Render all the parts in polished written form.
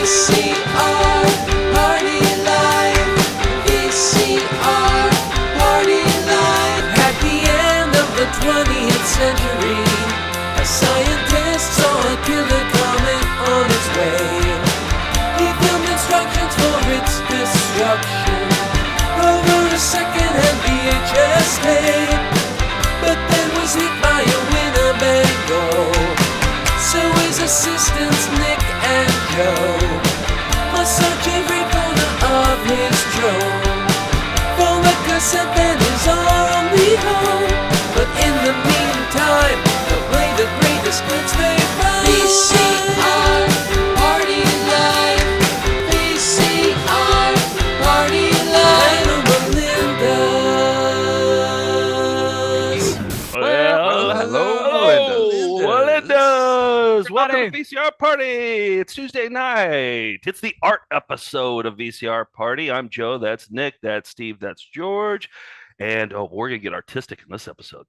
VCR Party Live. VCR Party Live. At the end of the 20th century, a scientist saw a killer comet on its way. He filmed instructions for its destruction over a second-hand VHS tape, but then was hit by a Winnebago. So his assistants Nick and Joe must search every corner of his drone for the cassette that is our only hope. But in the meantime, they'll play the greatest hits they find. VCR Party Live. VCR Party Live. Melinda's. Well, hello, Melinda's. Welcome to VCR Party. It's Tuesday night. It's the art episode of VCR Party. I'm Joe. That's Nick. That's Steve. That's George. And we're going to get artistic in this episode.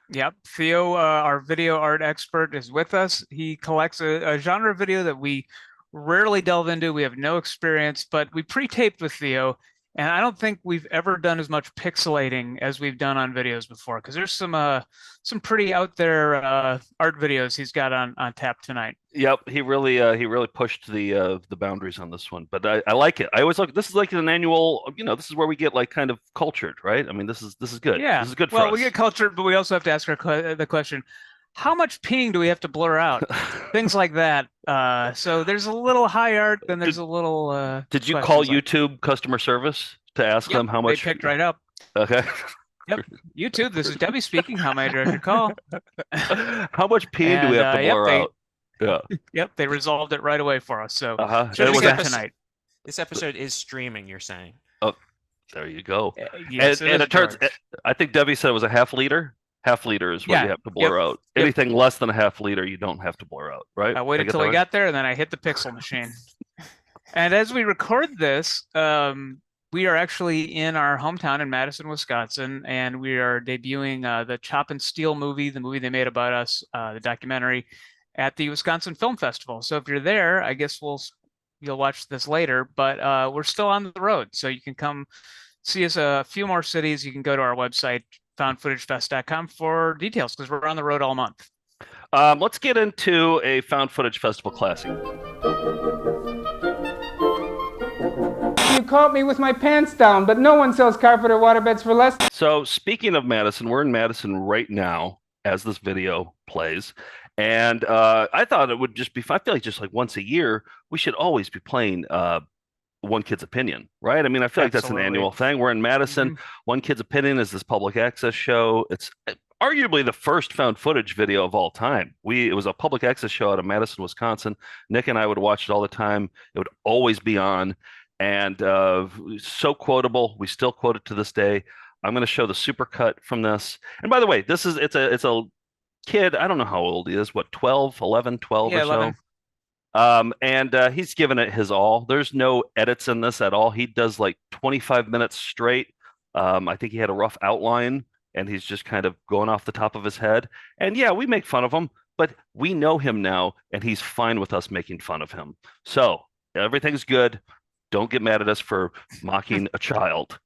Yep. Theo, our video art expert, is with us. He collects a genre video that we rarely delve into. We have no experience, but we pre-taped with Theo. And I don't think we've ever done as much pixelating as we've done on videos before, because there's some pretty out there art videos he's got on tap tonight. Yep, he really pushed the boundaries on this one, but I like it. I always look. This is like an annual. This is where we get like kind of cultured, right? I mean, this is good. Yeah, this is good for us. Well, we get cultured, but we also have to ask the question: how much peeing do we have to blur out? Things like that. So there's a little high art, then there's a little. Did you call YouTube customer service to ask them how much? They picked right up. Okay. Yep. YouTube, this is Debbie speaking. How may I direct your call? How much peeing do we have to blur out? Yeah. Yep, they resolved it right away for us. So tonight. This episode is streaming, you're saying. Oh, there you go. Yes, and it turns. I think Debbie said it was a half liter. Half liter is what you have to blur out. Anything less than a half liter, you don't have to blur out, right? I waited until we got there, and then I hit the pixel machine. And as we record this, we are actually in our hometown in Madison, Wisconsin, and we are debuting the Chop and Steal movie, the movie they made about us, the documentary, at the Wisconsin Film Festival. So if you're there, I guess you'll watch this later, but we're still on the road, so you can come see us a few more cities. You can go to our website, foundfootagefest.com, for details, because we're on the road all month. Let's get into a Found Footage Festival classic. You caught me with my pants down, but no one sells carpet or waterbeds for less. So speaking of Madison, we're in Madison right now as this video plays. And I thought it would just be, I feel like just like once a year, we should always be playing One Kid's Opinion, right? I mean, I feel like that's an annual thing. We're in Madison. Mm-hmm. One Kid's Opinion is this public access show. It's arguably the first found footage video of all time. It was a public access show out of Madison, Wisconsin. Nick and I would watch it all the time. It would always be on. And so quotable. We still quote it to this day. I'm going to show the supercut from this. And by the way, it's a kid. I don't know how old he is. What, 12, 11, 12 or 11. So? And he's given it his all. There's no edits in this at all. He does like 25 minutes straight. I think he had a rough outline, and he's just kind of going off the top of his head. And yeah, we make fun of him, but we know him now, and he's fine with us making fun of him. So everything's good. Don't get mad at us for mocking a child.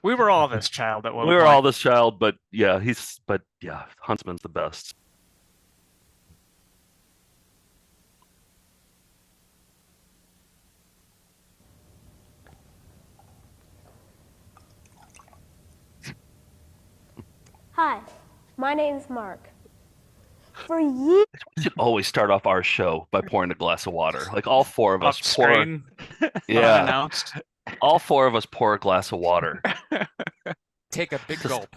We were all this child at one point. We were all this child, but yeah, Huntsman's the best. Hi, my name's Mark. For years, we should always start off our show by pouring a glass of water. Like all four of us pour. Yeah, unannounced. All four of us pour a glass of water. Take a big gulp.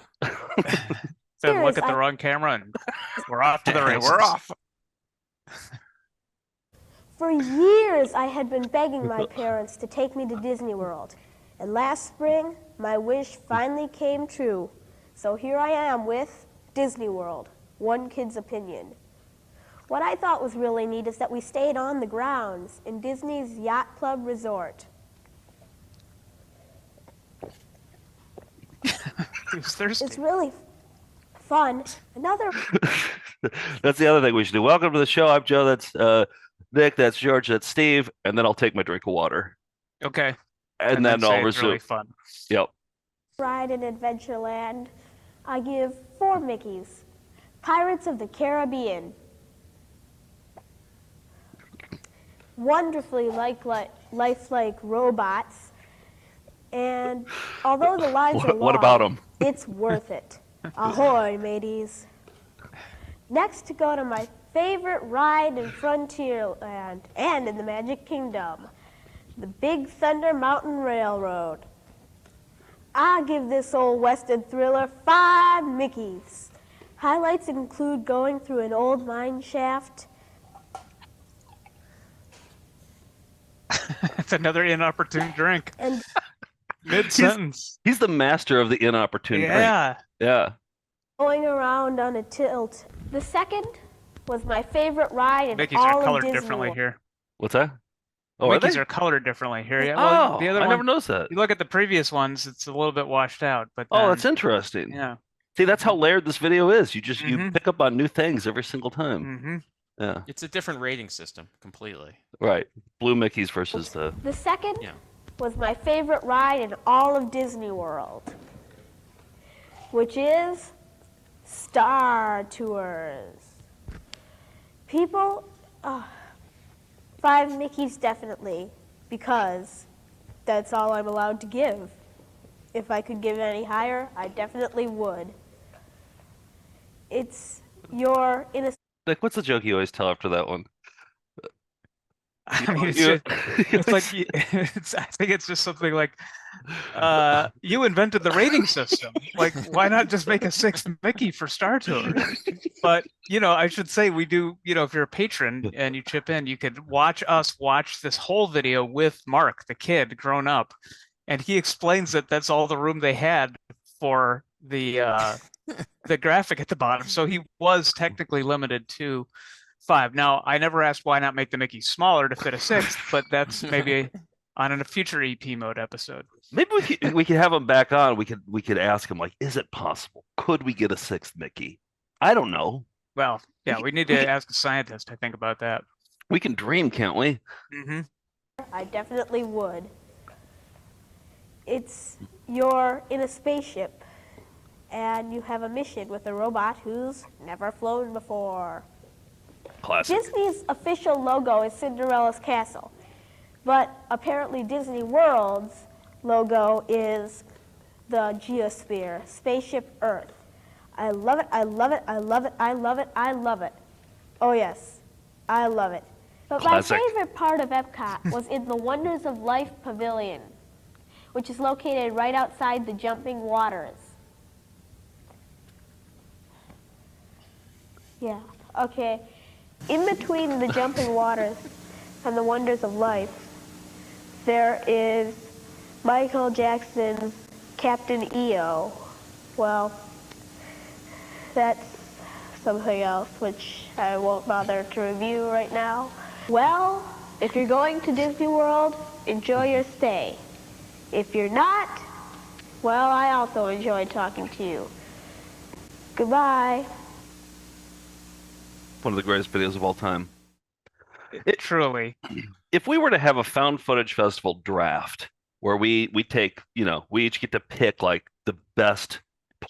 Then look at the wrong camera, and we're off to the races. We're off. For years, I had been begging my parents to take me to Disney World. And last spring, my wish finally came true. So here I am with Disney World. One Kid's Opinion. What I thought was really neat is that we stayed on the grounds in Disney's Yacht Club Resort. He's thirsty. It's really fun. Another. That's the other thing we should do. Welcome to the show. I'm Joe. That's Nick, that's George, that's Steve, and then I'll take my drink of water. Okay. And then say I'll it's resume. really fun. Yep. Ride in Adventureland, I give 4 Mickeys. Pirates of the Caribbean. Wonderfully lifelike robots. And although the lines are long, What about them? it's worth it. Ahoy, mateys. Next, to go to my favorite ride in Frontierland and in the Magic Kingdom, the Big Thunder Mountain Railroad. I give this old Western thriller 5 Mickeys. Highlights include going through an old mine shaft. It's another inopportune drink. And Mid-sentence. He's the master of the inopportune drink. Yeah. Yeah. going around on a tilt. The second was my favorite ride in Mickeys all are of colored Disney differently World. here. What's that? Oh, are Mickeys they? are colored differently here. Yeah. Oh, Well, the other I one, never noticed that. you look at the previous ones, it's a little bit washed out. But Oh, then, that's interesting. yeah. See, that's how layered this video is. You just you Mhm. pick up on new things every single time. Mm-hmm. Yeah. It's a different rating system completely. Right. Blue Mickey's versus the The second Yeah. was my favorite ride in all of Disney World, which is Star Tours. People, 5 Mickeys definitely, because that's all I'm allowed to give. If I could give any higher, I definitely would. It's your innocent. Nick, what's the joke you always tell after that one? I mean, it's, You- just, it's like I think it's just something like you invented the rating system. Like, why not just make a 6th Mickey for Star Tours? But I should say we do. If you're a patron and you chip in, you could watch us watch this whole video with Mark, the kid, grown up, and he explains that that's all the room they had for the graphic at the bottom. So he was technically limited to 5. Now, I never asked why not make the Mickey smaller to fit a 6th, but that's maybe on a future EP mode episode. Maybe we could have him back on. We could ask him, like, is it possible? Could we get a 6th Mickey? I don't know. Well, yeah, we need to ask a scientist, I think, about that. We can dream, can't we? Mm-hmm. I definitely would. You're in a spaceship, and you have a mission with a robot who's never flown before. Classic. Disney's official logo is Cinderella's castle, but apparently Disney World's logo is the Geosphere, Spaceship Earth. I love it, I love it, I love it, I love it, I love it. Oh yes, I love it. But Classic. my favorite part of Epcot was in the Wonders of Life Pavilion, which is located right outside the Jumping Waters. Yeah, okay. In between the Jumping Waters and the Wonders of Life, there is Michael Jackson's Captain EO. Well, that's something else which I won't bother to review right now. Well, if you're going to Disney World, enjoy your stay. If you're not, well, I also enjoyed talking to you. Goodbye. One of the greatest videos of all time. Truly. If we were to have a found footage festival draft where we take, we each get to pick like the best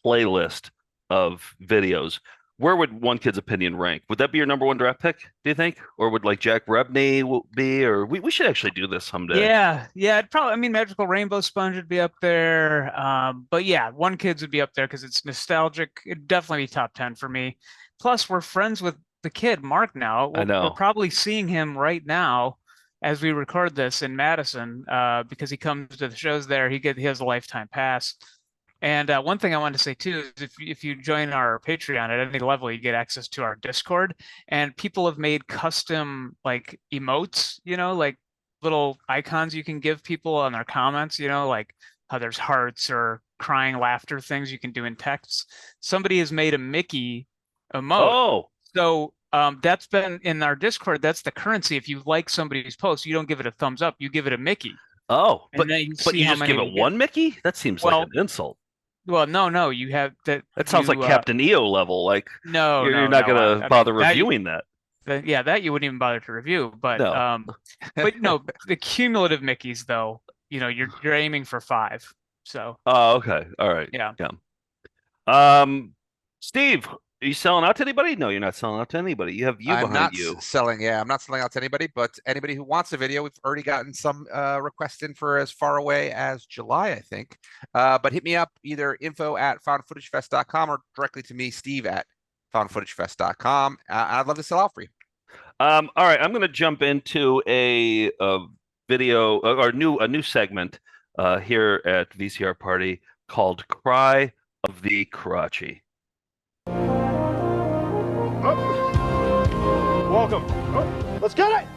playlist of videos, where would One Kid's Opinion rank? Would that be your number 1 draft pick, do you think? Or would like Jack Rebney be, or we should actually do this someday. Yeah, it'd probably, Magical Rainbow Sponge would be up there. But yeah, One Kid's would be up there because it's nostalgic. It'd definitely be top 10 for me. Plus, we're friends with the kid, Mark, now. I know. We're probably seeing him right now as we record this in Madison because he comes to the shows there. He has a lifetime pass. And one thing I wanted to say too is if you join our Patreon at any level, you get access to our Discord, and people have made custom like emotes, like little icons you can give people on their comments, like how there's hearts or crying laughter things you can do in texts. Somebody has made a Mickey emote. Oh, So that's been in our Discord. That's the currency. If you like somebody's post, you don't give it a thumbs up. You give it a Mickey. and then but you you see how just many give we it get. one Mickey? That seems Well, like an insult. Well, no. You have that. That sounds like Captain EO level. Like No, you're no, not no, gonna I bother mean, that- reviewing that. that you wouldn't even bother to review. But No. but no, the cumulative Mickeys though, you're aiming for 5. So Oh, okay. All right. yeah. Steve, are you selling out to anybody? No, you're not selling out to anybody. You have I'm behind not you. I'm not selling out to anybody, but anybody who wants a video, we've already gotten some requests in for as far away as July, I think. But hit me up either info@foundfootagefest.com or directly to me, steve@foundfootagefest.com. I'd love to sell out for you. All right, I'm going to jump into a video or a new segment here at VCR Party called "Cry of the Karachi." Welcome. Oh, let's get it.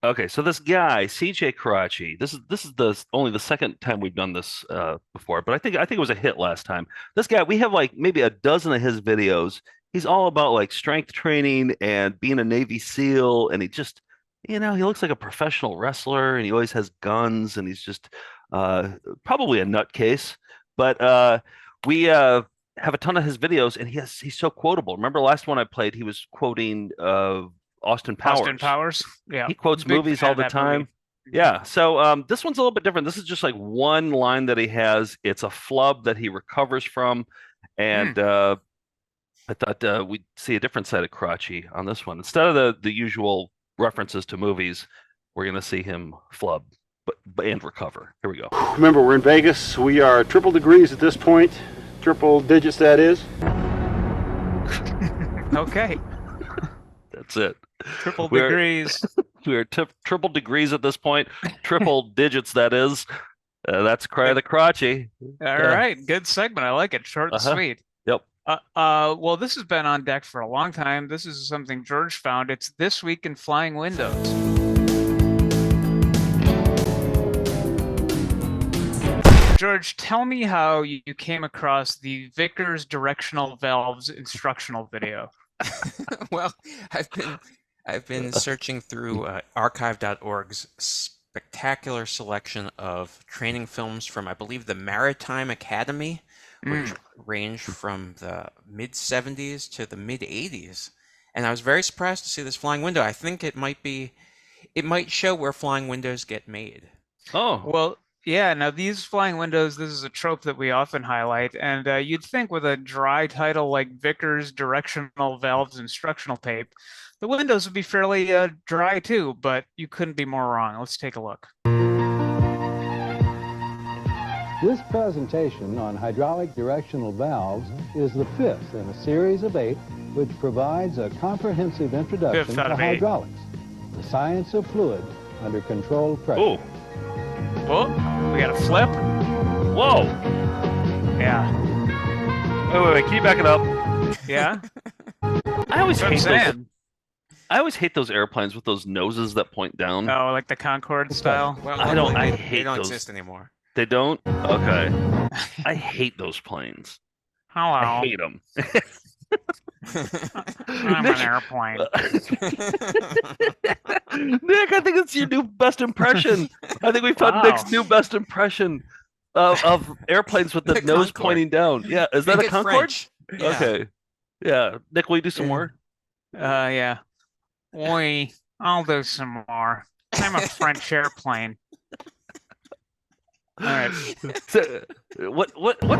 Okay, so this guy, CJ Karachi, this is only the second time we've done this before, but I think it was a hit last time. This guy, we have like maybe a dozen of his videos. He's all about like strength training and being a Navy SEAL, and he just, he looks like a professional wrestler, and he always has guns, and he's just probably a nutcase. But we have a ton of his videos, and he's so quotable. Remember the last one I played, he was quoting Austin Powers. Austin Powers. Yeah. He quotes Big movies fan all of the that time. movie. Yeah. So this one's a little bit different. This is just like one line that he has. It's a flub that he recovers from. And I thought we'd see a different side of Karachi on this one. Instead of the usual references to movies, we're going to see him flub and recover. Here we go. Remember, we're in Vegas. We are triple degrees at this point. Triple digits, that is. Okay. That's it. Triple degrees. We're triple degrees at this point. Triple digits, that is. That's Cry of the Karachi. All right. Good segment. I like it. Short and sweet. Yep. Well, this has been on deck for a long time. This is something George found. It's This Week in Flying Windows. George, tell me how you came across the Vickers directional valves instructional video. Well, I've been searching through archive.org's spectacular selection of training films from, I believe, the Maritime Academy, which ranged from the mid-70s to the mid-80s. And I was very surprised to see this flying window. I think it might show where flying windows get made. Oh. Well, yeah, now these flying windows, this is a trope that we often highlight, and you'd think with a dry title like Vickers Directional Valves Instructional Tape, the windows would be fairly dry too, but you couldn't be more wrong. Let's take a look. This presentation on hydraulic directional valves is the 5th in a series of 8, which provides a comprehensive introduction to hydraulics, the science of fluid under controlled pressure. Oh. Oh, we got a flip. Whoa. Yeah. Wait, can you back it up? Yeah. I always hate those airplanes with those noses that point down. Oh, like the Concorde style? Well, I hate they don't those. exist anymore. They don't? Okay. I hate those planes. Hello. I hate them. I'm an airplane. Nick, I think it's your new best impression. I think we found Nick's new best impression of airplanes with the nose Concorde. pointing down. Yeah, is that Make a it Concorde? French. Yeah. Okay. Yeah. Nick, will you do some more? Yeah. I'll do some more. I'm a French airplane. All right. So, what's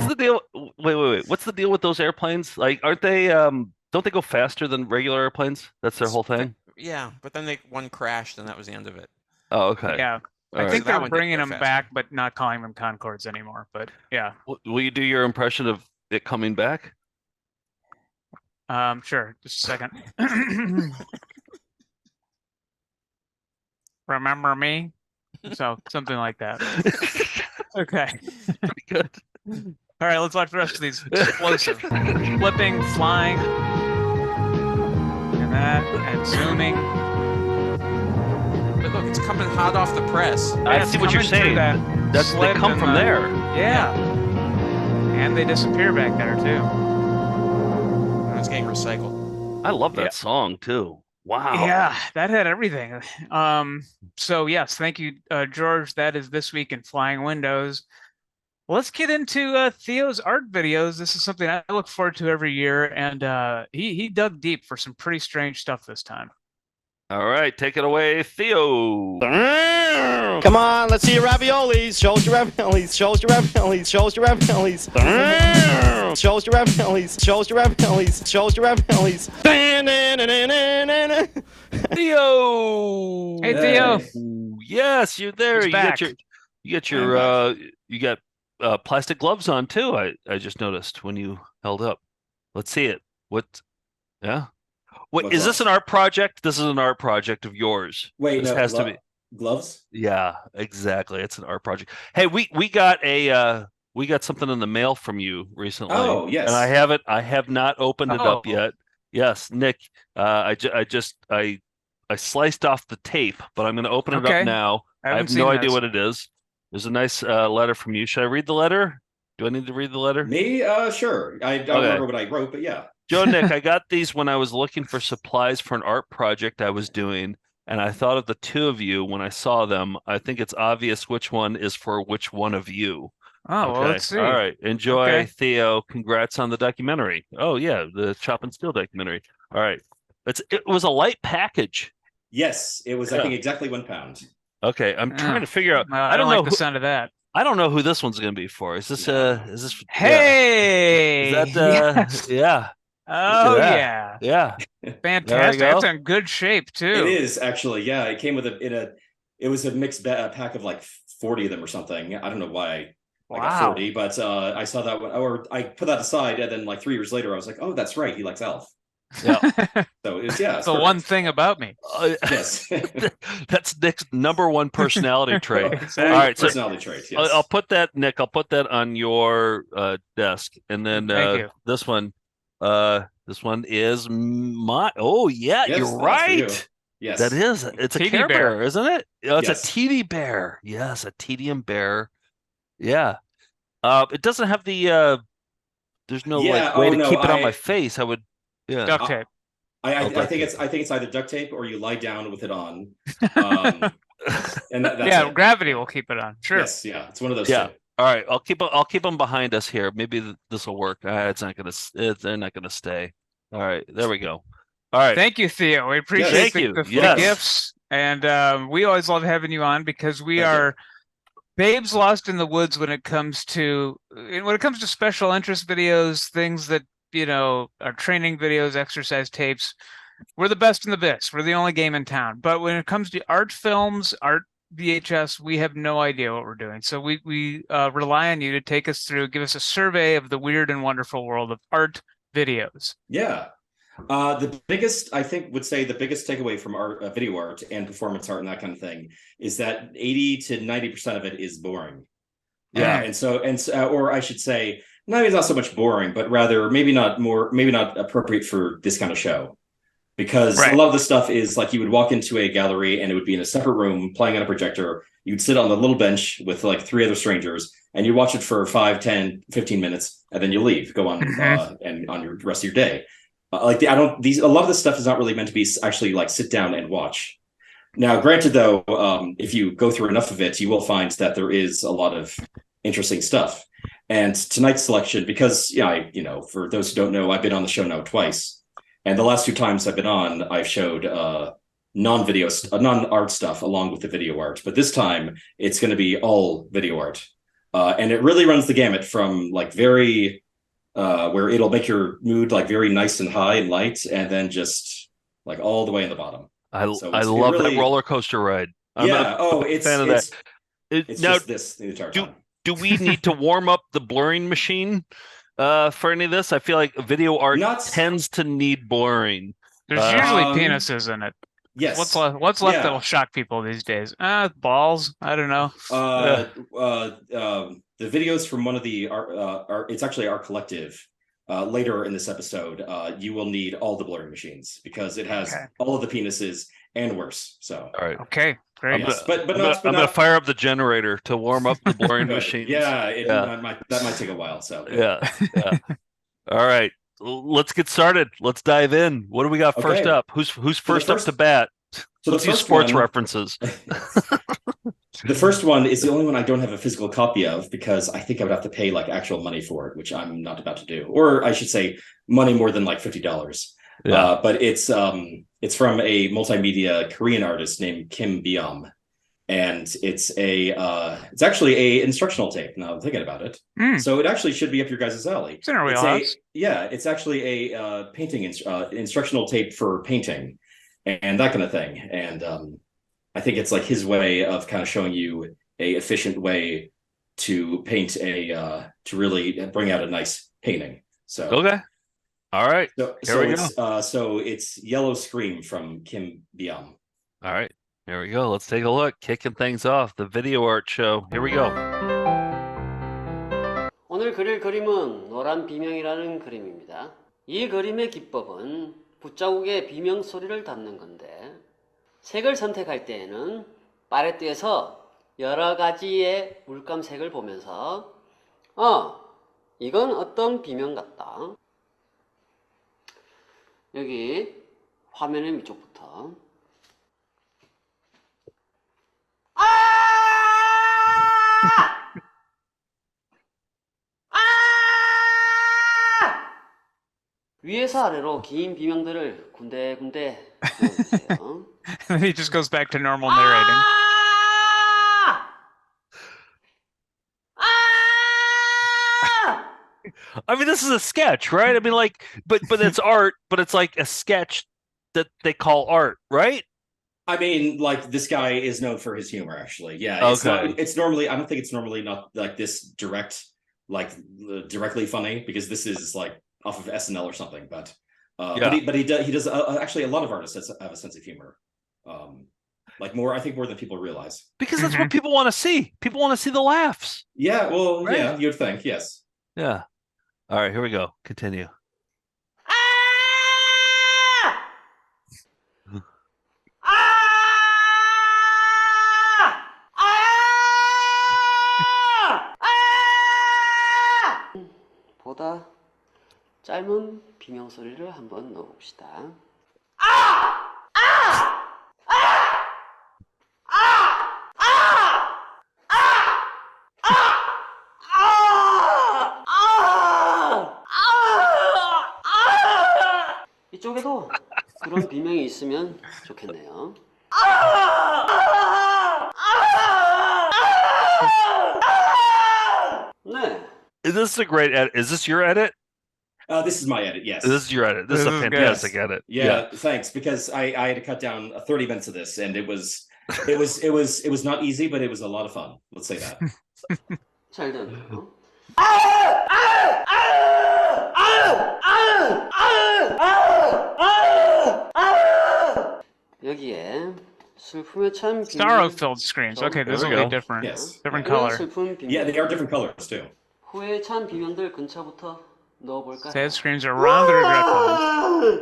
the deal? Wait. What's the deal with those airplanes? Like, aren't they don't they go faster than regular airplanes? That's their whole thing? Yeah, but then one crashed and that was the end of it. Oh, okay. Yeah. All I right. think So that they're one did bringing go them faster. back, but not calling them Concords anymore. But yeah. Will you do your impression of it coming back? Sure. Just a second. Remember me? So something like that. Okay. Pretty good. All right, let's watch the rest of these. Explosive. Flipping, flying. And that, and zooming. But look, it's coming hot off the press. I Yeah, it's see what you're coming through saying. that They slip come and from the- there. Yeah. And they disappear back there too. And it's getting recycled. I love that Yeah. song too. Wow. Yeah, that had everything. So yes, thank you, George. That is This Week in Flying Windows. Well, let's get into Theo's art videos. This is something I look forward to every year, and he dug deep for some pretty strange stuff this time. All right, take it away, Theo. Come on, let's see your raviolis. Show us your raviolis. Show us your raviolis. Show us your raviolis. Show us your raviolis. Show us your raviolis. Show us your raviolis. Theo. Hey, Theo. Yes, you're there. He's You back. got plastic gloves on too. I just noticed when you held up. Let's see it. What? Yeah. Wait, What's is this up? an art project? This is an art project of yours. Wait, This no, has to be. gloves? Yeah, exactly. It's an art project. Hey, we got we got something in the mail from you recently. Oh, yes. And I have not opened it up yet. Yes, Nick. I sliced off the tape, but I'm going to open it Okay. up now. I haven't have no seen idea this. what it is. There's a nice letter from you. Should I read the letter? Do I need to read the letter? Me? Sure. I don't remember what I wrote, but yeah. Joe, Nick, I got these when I was looking for supplies for an art project I was doing, and I thought of the two of you when I saw them. I think it's obvious which one is for which one of you. Oh, well, let's see. All right. Enjoy, Okay. Theo. Congrats on the documentary. Oh, yeah, the Chop and Steel documentary. All right. It was a light package. Yes, it was, I Yeah. think, exactly 1 pound. Okay, I'm trying to figure out. I don't like the sound of that. I don't know who this one's going to be for. Is this Hey! Is that Yes. yeah. Oh, Yeah. yeah. Yeah. Fantastic. There we go. That's in good shape, too. It is actually, yeah. It came with it was a mixed pack of like 40 of them or something. I don't know why I got Wow. 40, but I saw that one, or I put that aside, and then like 3 years later, I was like, oh, that's right, he likes Elf. Yeah. So it's it's the one thing about me. Yes. That's Nick's number one personality trait. Exactly. All right, so Personality trait. Yes. I'll put that, Nick. I'll put that on your desk, and then Thank you. this one is my. Oh yeah, Yes, you're that's for right. you. Yes. That is. It's a Teddy Care bear. Bear, isn't it? Oh, it's Yes. a Teddy Bear. Yes, a tedium bear. Yeah. It doesn't have the. There's no Yeah, way oh, to no, keep it on I- my face. I would. Yeah. Duct tape. I duct think tape. it's either duct tape or you lie down with it on. And that's Yeah, it. gravity will keep it on. Sure. Yes, yeah, it's one of those Yeah. two. All right, I'll keep them behind us here. Maybe this will work. They're not gonna stay. All right, there we go. All right, Thank you, Theo. We appreciate Thank the, you. the Yes. gifts. And we always love having you on because we Thank you. are babes lost in the woods when it comes to special interest videos, things that, are training videos, exercise tapes. We're the best in the biz. We're the only game in town. But when it comes to art films, art VHS, we have no idea what we're doing. So we rely on you to take us through, give us a survey of the weird and wonderful world of art videos. Yeah. The biggest, I think, would say the biggest takeaway from art, video art and performance art and that kind of thing is that 80 to 90% of it is boring. Yeah. Or I should say, maybe not so much boring, but rather maybe not appropriate for this kind of show. Because Right. a lot of the stuff is like you would walk into a gallery and it would be in a separate room playing on a projector. You'd sit on the little bench with like 3 other strangers and you watch it for 5, 10, 15 minutes, and then you leave, go on and on your rest of your day. A lot of this stuff is not really meant to be actually like sit down and watch. Now, granted, though, if you go through enough of it, you will find that there is a lot of interesting stuff. And tonight's selection, because for those who don't know, I've been on the show now twice, and the last 2 times I've been on, I've showed non-art stuff along with the video art. But this time, it's going to be all video art, and it really runs the gamut from like very where it'll make your mood like very nice and high and light, and then just like all the way in the bottom. I So love it really- that roller coaster ride. I'm yeah. a fan of that. It's Now, just this the entire time. do we need to warm up the blurring machine for any of this? I feel like video art tends to need blurring. There's usually Um, penises in it. Yes. What's left Yeah. that'll shock people these days? Balls. I don't know. The videos from one of the it's actually our collective. Later in this episode, you will need all the blurring machines because it has all of the penises and worse. So All right. Okay, great. Yes, but I'm not. gonna fire up the generator to warm up the blurring machine. Yeah, Yeah. that might take a while. So Yeah. All right. Let's get started. Let's dive in. What do we got first Okay. up? Who's first up first- to bat? So Let's the use first sports one- references. The first one is the only one I don't have a physical copy of because I think I would have to pay like actual money for it, which I'm not about to do. Or I should say money more than like $50. Yeah. But it's from a multimedia Korean artist named Kim Byum. And it's actually a instructional tape. Now I'm thinking about it. So it actually should be up your guys' alley. It's in our wheelhouse. It's actually a painting instructional tape for painting and that kind of thing. And I think it's like his way of kind of showing you a efficient way to paint to really bring out a nice painting. So okay, all right. So it's Yellow Scream from Kim Byum. All right, here we go. Let's take a look. Kicking things off, the video art show. Here we go. 오늘 그릴 그림은 노란 비명이라는 그림입니다. 이 그림의 기법은 붓자국에 비명 소리를 담는 건데 색을 선택할 때에는 팔레트에서 여러 가지의 물감색을 보면서 이건 어떤 비명 같다. 여기 화면의 위쪽부터 위에서 아래로 긴 비명들을 군데군데 넣어주세요. And then he just goes back to normal narrating. I mean, this is a sketch, right? I mean, like, but it's art, but it's like a sketch that they call art, right? I mean, like this guy is known for his humor, actually. Yeah, it's normally. I don't think it's normally not like this direct, like directly funny because this is like off of SNL or something. But he does actually a lot of artists have a sense of humor, like more than people realize. Because that's what people want to see. People want to see the laughs. Yeah, well, right? Yeah, you'd think, yes. Yeah. All right, here we go. Continue. 보다 짧은 비명 소리를 한번 넣어봅시다. 이쪽에도 그런 비명이 있으면 좋겠네요. 네. Is this a great edit? Is this your edit? This is my edit, yes. This is your edit. This is a fantastic edit. Yeah, thanks. Because I had to cut down 30 minutes of this, and it was not easy, but it was a lot of fun. Let's say that. 잘 됐네요. 여기에 슬픔에 찬 sorrow-filled screams. Okay, this will be different. Yes. Different color. Yeah, they are different colors too. 후회에 찬 비명들 근처부터 넣어볼까요? Sad screams around the regret ones.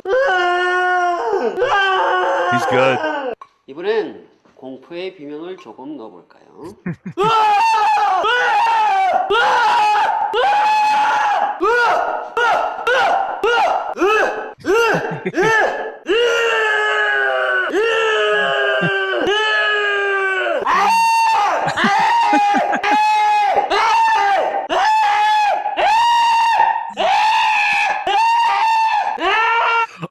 He's good. 이번엔 공포의 비명을 조금 넣어볼까요?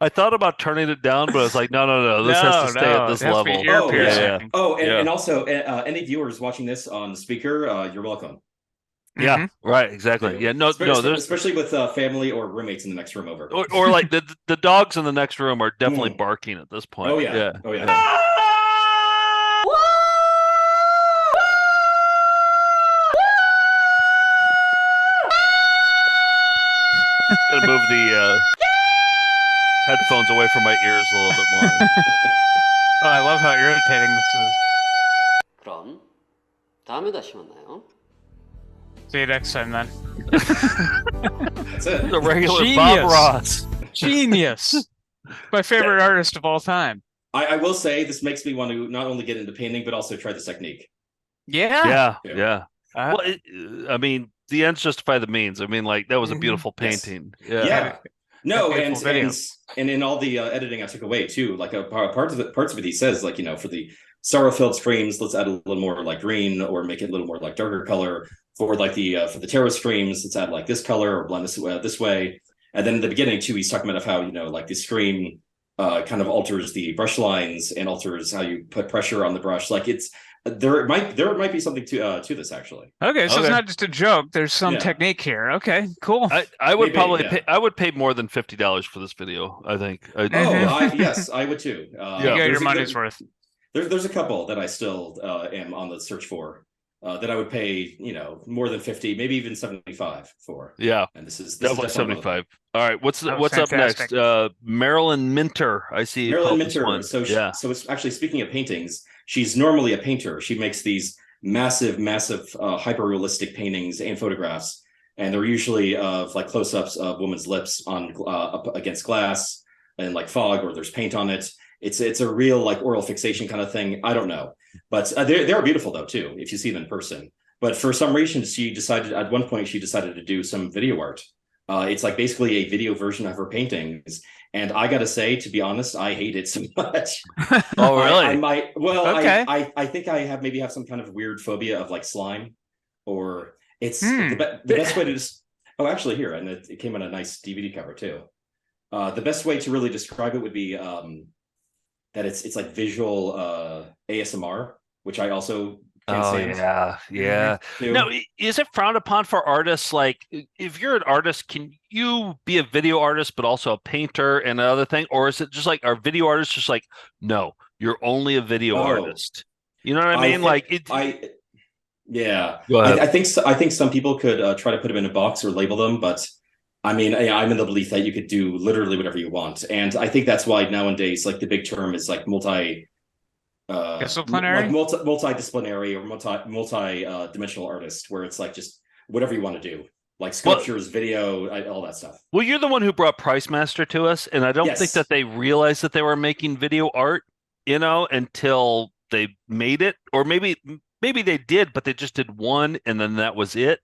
I thought about turning it down, but I was like, no. This has to stay at this level. And also, any viewers watching this on the speaker, you're welcome. Yeah, right, exactly. Yeah, especially with family or roommates in the next room over. Or like the dogs in the next room are definitely barking at this point. Oh yeah. Gonna move the headphones away from my ears a little bit more. Oh, I love how irritating this is. 그럼 다음에 다시 만나요. See you next time, then. That's it. The regular Genius. Bob Ross. Genius. My favorite artist of all time. I will say this makes me want to not only get into painting but also try this technique. Yeah. Yeah. Well, I mean, the ends justify the means. I mean, like that was a beautiful painting. Yes. Yeah. No, beautiful video. and in all the editing I took away too, like parts of it he says, like, for the sorrow-filled screams, let's add a little more like green or make it a little more like darker color. For like for the terror screams, let's add like this color or blend this way. And then in the beginning too, he's talking about how like the scream kind of alters the brush lines and alters how you put pressure on the brush. Like there might be something to this actually. Okay, so it's not just a joke. There's some technique here. Okay, cool. I would probably I would pay more than $50 for this video. I think. Yes, I would too. You got your money's worth. There's a couple that I still am on the search for that I would pay, more than 50, maybe even 75 for. Yeah, and this is definitely 75. All right, what's fantastic. up next? Marilyn Minter. I see Marilyn Minter. So it's actually, speaking of paintings, she's normally a painter. She makes these massive hyper realistic paintings and photographs, and they're usually of like close-ups of women's lips on up against glass and like fog, or there's paint on it. It's a real like oral fixation kind of thing. I don't know, but they're beautiful though too if you see them in person. But for some reason, at one point she decided to do some video art. It's like basically a video version of her paintings, and I gotta say, to be honest, I hate it so much. Oh really? I might. Well, okay. I think I have some kind of weird phobia of like slime, or it's the best way to just. Oh, actually, here, and it came on a nice DVD cover too. The best way to really describe it would be that it's like visual ASMR, which I also can't stand. Yeah. No, is it frowned upon for artists? Like, if you're an artist, can you be a video artist but also a painter and another thing, or is it just like, are video artists just like, no, you're only a video artist? You know what I mean? I think some people could try to put them in a box or label them, but I mean, I'm in the belief that you could do literally whatever you want, and I think that's why nowadays, like, the big term is like multidisciplinary or multi-dimensional artist, where it's like just whatever you want to do, like sculptures, video, all that stuff. Well, you're the one who brought Price Master to us, and I don't think that they realized that they were making video art, until they made it, or maybe they did, but they just did one, and then that was it,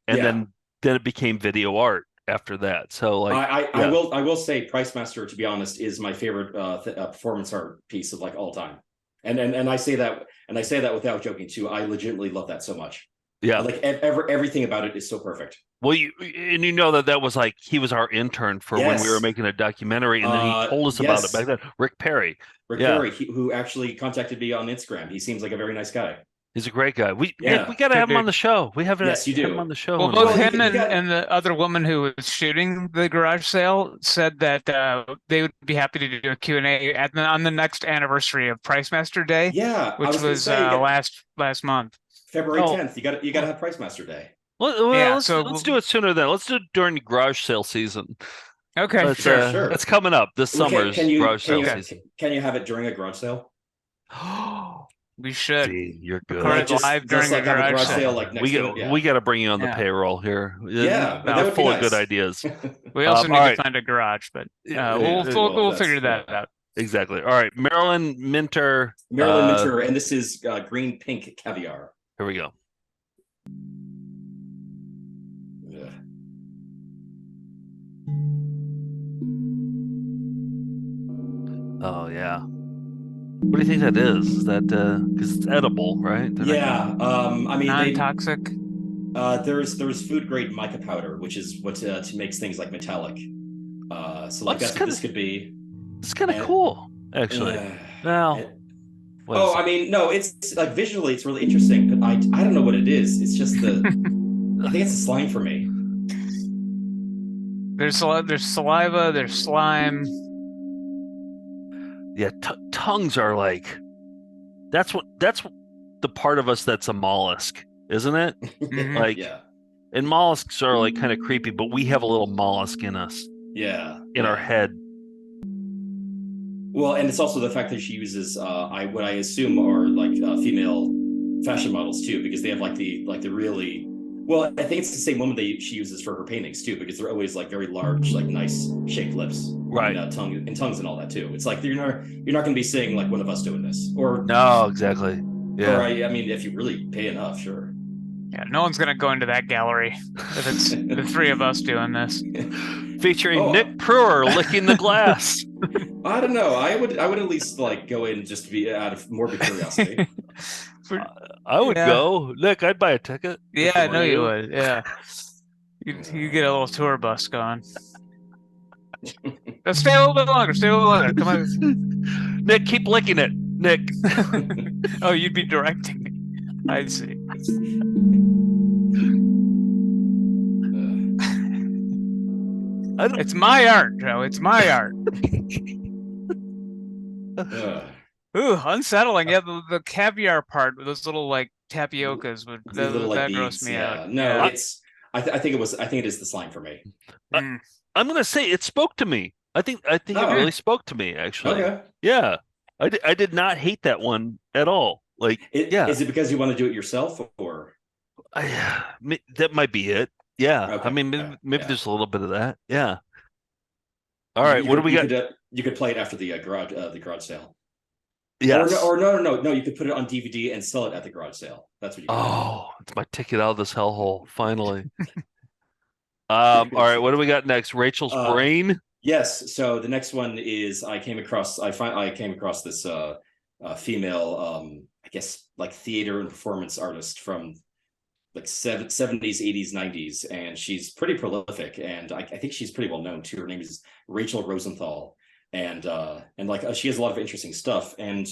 and then it became video art after that. So like, I will say Price Master, to be honest, is my favorite performance art piece of like all time. And I say that without joking too. I legitimately love that so much. Yeah, like everything about it is so perfect. Well, that was like, he was our intern for when we were making a documentary, and then he told us about it back then. Rick Perry, who actually contacted me on Instagram. He seems like a very nice guy. He's a great guy. We got to have him on the show. We have to have him on the show. Well, both him and the other woman who was shooting the garage sale said that they would be happy to do a Q&A on the next anniversary of Price Master Day. Yeah, which was last month. February 10th. You got to have Price Master Day. Let's do it sooner then. Let's do it during the garage sale season. Okay, sure. That's coming up this summer's garage sale season. Can you have it during a garage sale? We should. See, you're good. Live during the garage sale. Like we got to bring you on the payroll here. Yeah, full of good ideas. We also need to find a garage, but we'll figure that out. Exactly. All right, Marilyn Minter. And this is green pink caviar. Here we go. Oh yeah. What do you think that is? Is that because it's edible, right? I mean, non-toxic. There's food grade mica powder, which is what makes things like metallic. So like that's what this could be. It's kind of cool, actually. I mean, no, it's like visually it's really interesting, but I don't know what it is. It's just I think it's the slime for me. There's saliva, there's slime. Yeah, tongues are like, that's the part of us that's a mollusk, isn't it? Like, and mollusks are like kind of creepy, but we have a little mollusk in us. In our head. Well, and it's also the fact that she uses what I assume are like female fashion models too, because they have like the really. Well, I think it's the same woman she uses for her paintings too, because they're always like very large, like nice shaped lips, right? And, tongues and all that too. It's like you're not going to be seeing like one of us doing this, or no, exactly. Yeah. Or I mean, if you really pay enough, sure. Yeah, no one's gonna go into that gallery if it's the three of us doing this. Featuring Nick Pruer licking the glass. I don't know. I would at least like go in just to be out of morbid curiosity. I would go. Nick, I'd buy a ticket. Yeah, I know you would. Yeah. You get a little tour bus going. Now stay a little bit longer. Stay a little longer. Come on. Nick, keep licking it. Nick. Oh, you'd be directing me. I see. It's my art, Joe. It's my art. Ooh, unsettling. Yeah, the caviar part with those little like tapiocas would that grossed me out. No, it's. I think it is the slime for me. I'm gonna say it spoke to me. I think it really spoke to me actually. Okay. Yeah, I did not hate that one at all. Like, is it because you want to do it yourself, or that might be it? Yeah, okay. I mean, maybe there's a little bit of that. Yeah. All right, what do we got? You could play it after the garage sale. Yes. Or no. You could put it on DVD and sell it at the garage sale. That's what you. Oh, it's my ticket out of this hellhole finally. All right, what do we got next? Rachel's brain. Yes. So the next one is I came across this female, I guess like theater and performance artist from like 70s, 80s, 90s, and she's pretty prolific, and I think she's pretty well known too. Her name is Rachel Rosenthal, and she has a lot of interesting stuff. And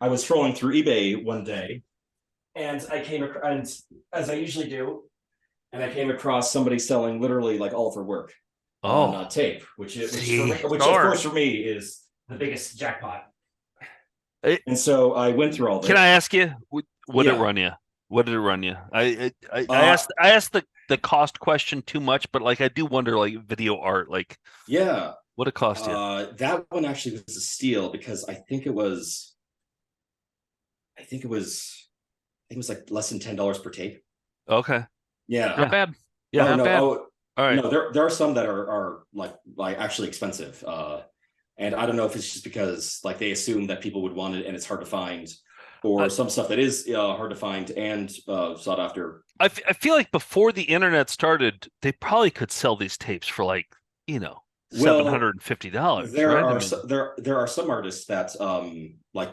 I was scrolling through eBay one day, and I came across, as I usually do, and I came across somebody selling literally like all of her work on tape, which of course for me is the biggest jackpot. And so I went through all this. Can I ask you, what did it run you? What did it run you? I asked the cost question too much, but like I do wonder, like video art, like what it cost you? That one actually was a steal because I think it was like less than $10 per tape. Okay. Yeah. Not bad. Yeah. Not bad. All right. No, there are some that are like actually expensive. And I don't know if it's just because like they assume that people would want it and it's hard to find, or some stuff that is hard to find and sought after. I feel like before the internet started, they probably could sell these tapes for like, $750. There are some artists that like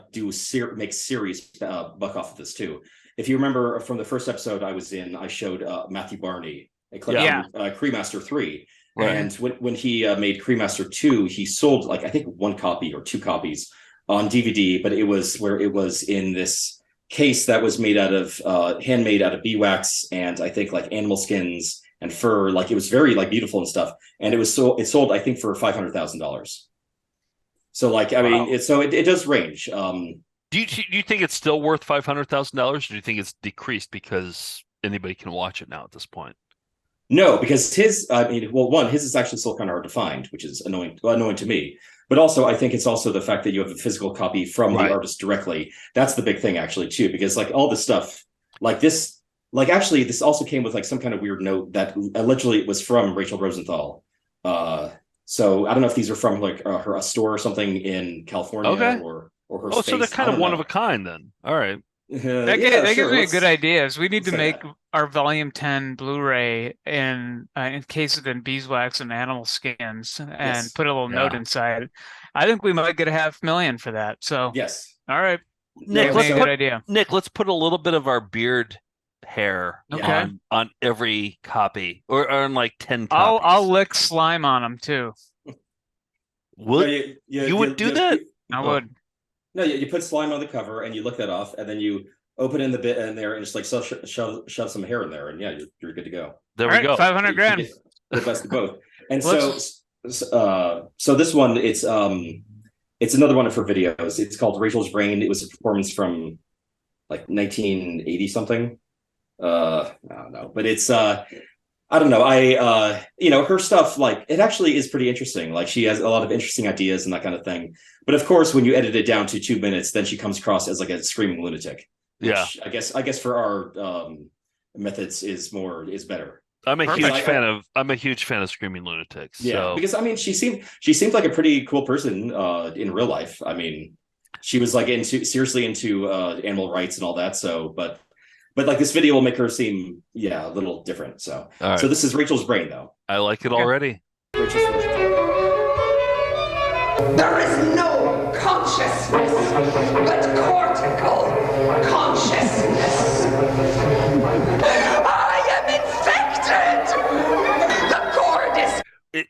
make series buck off of this too. If you remember from the first episode I was in, I showed Matthew Barney a clip on Cremaster 3. Right. And when he made Cremaster 2, he sold like I think one copy or two copies on DVD, but it was in this case that was made out of handmade out of beeswax and I think like animal skins and fur. Like it was very like beautiful and stuff. And it sold I think for $500,000. So like I mean it does range. Do you think it's still worth $500,000, or do you think it's decreased because anybody can watch it now at this point? No, because his is actually still kind of hard to find, which is annoying to me. But also, I think it's also the fact that you have a physical copy from the artist directly. That's the big thing, actually, too, because like all this stuff, like this, like actually, this also came with like some kind of weird note that allegedly it was from Rachel Rosenthal. So I don't know if these are from like a store or something in California or her space. So they're kind of one of a kind then. All right. That gives me good ideas. We need to make our Volume 10 Blu-ray encased in beeswax and animal skins and put a little note inside. I think we might get $500,000 for that. So yes. All right. Nick, let's put a little bit of our beard hair on every copy or on like 10 copies. I'll lick slime on them too. Would you would do that? I would. No, you put slime on the cover and you lick that off, and then you open in the bit in there and just like shove some hair in there, and you're good to go. There we go. $500,000. The best of both. And so this one, it's another one of her videos. It's called Rachel's Brain. It was a performance from like 1980 something. I don't know, but it's I don't know. Her stuff, like, it actually is pretty interesting. Like, she has a lot of interesting ideas and that kind of thing. But of course, when you edit it down to 2 minutes, then she comes across as like a screaming lunatic. Which I guess for our methods is better. I'm a huge fan of screaming lunatics. Yeah, so. Because I mean, she seemed like a pretty cool person in real life. I mean, she was like seriously into animal rights and all that. So, but but like this video will make her seem a little different. So so this is Rachel's brain though. I like it already. Rachel's version. There is no consciousness, but cortical consciousness. I am infected. The cord is.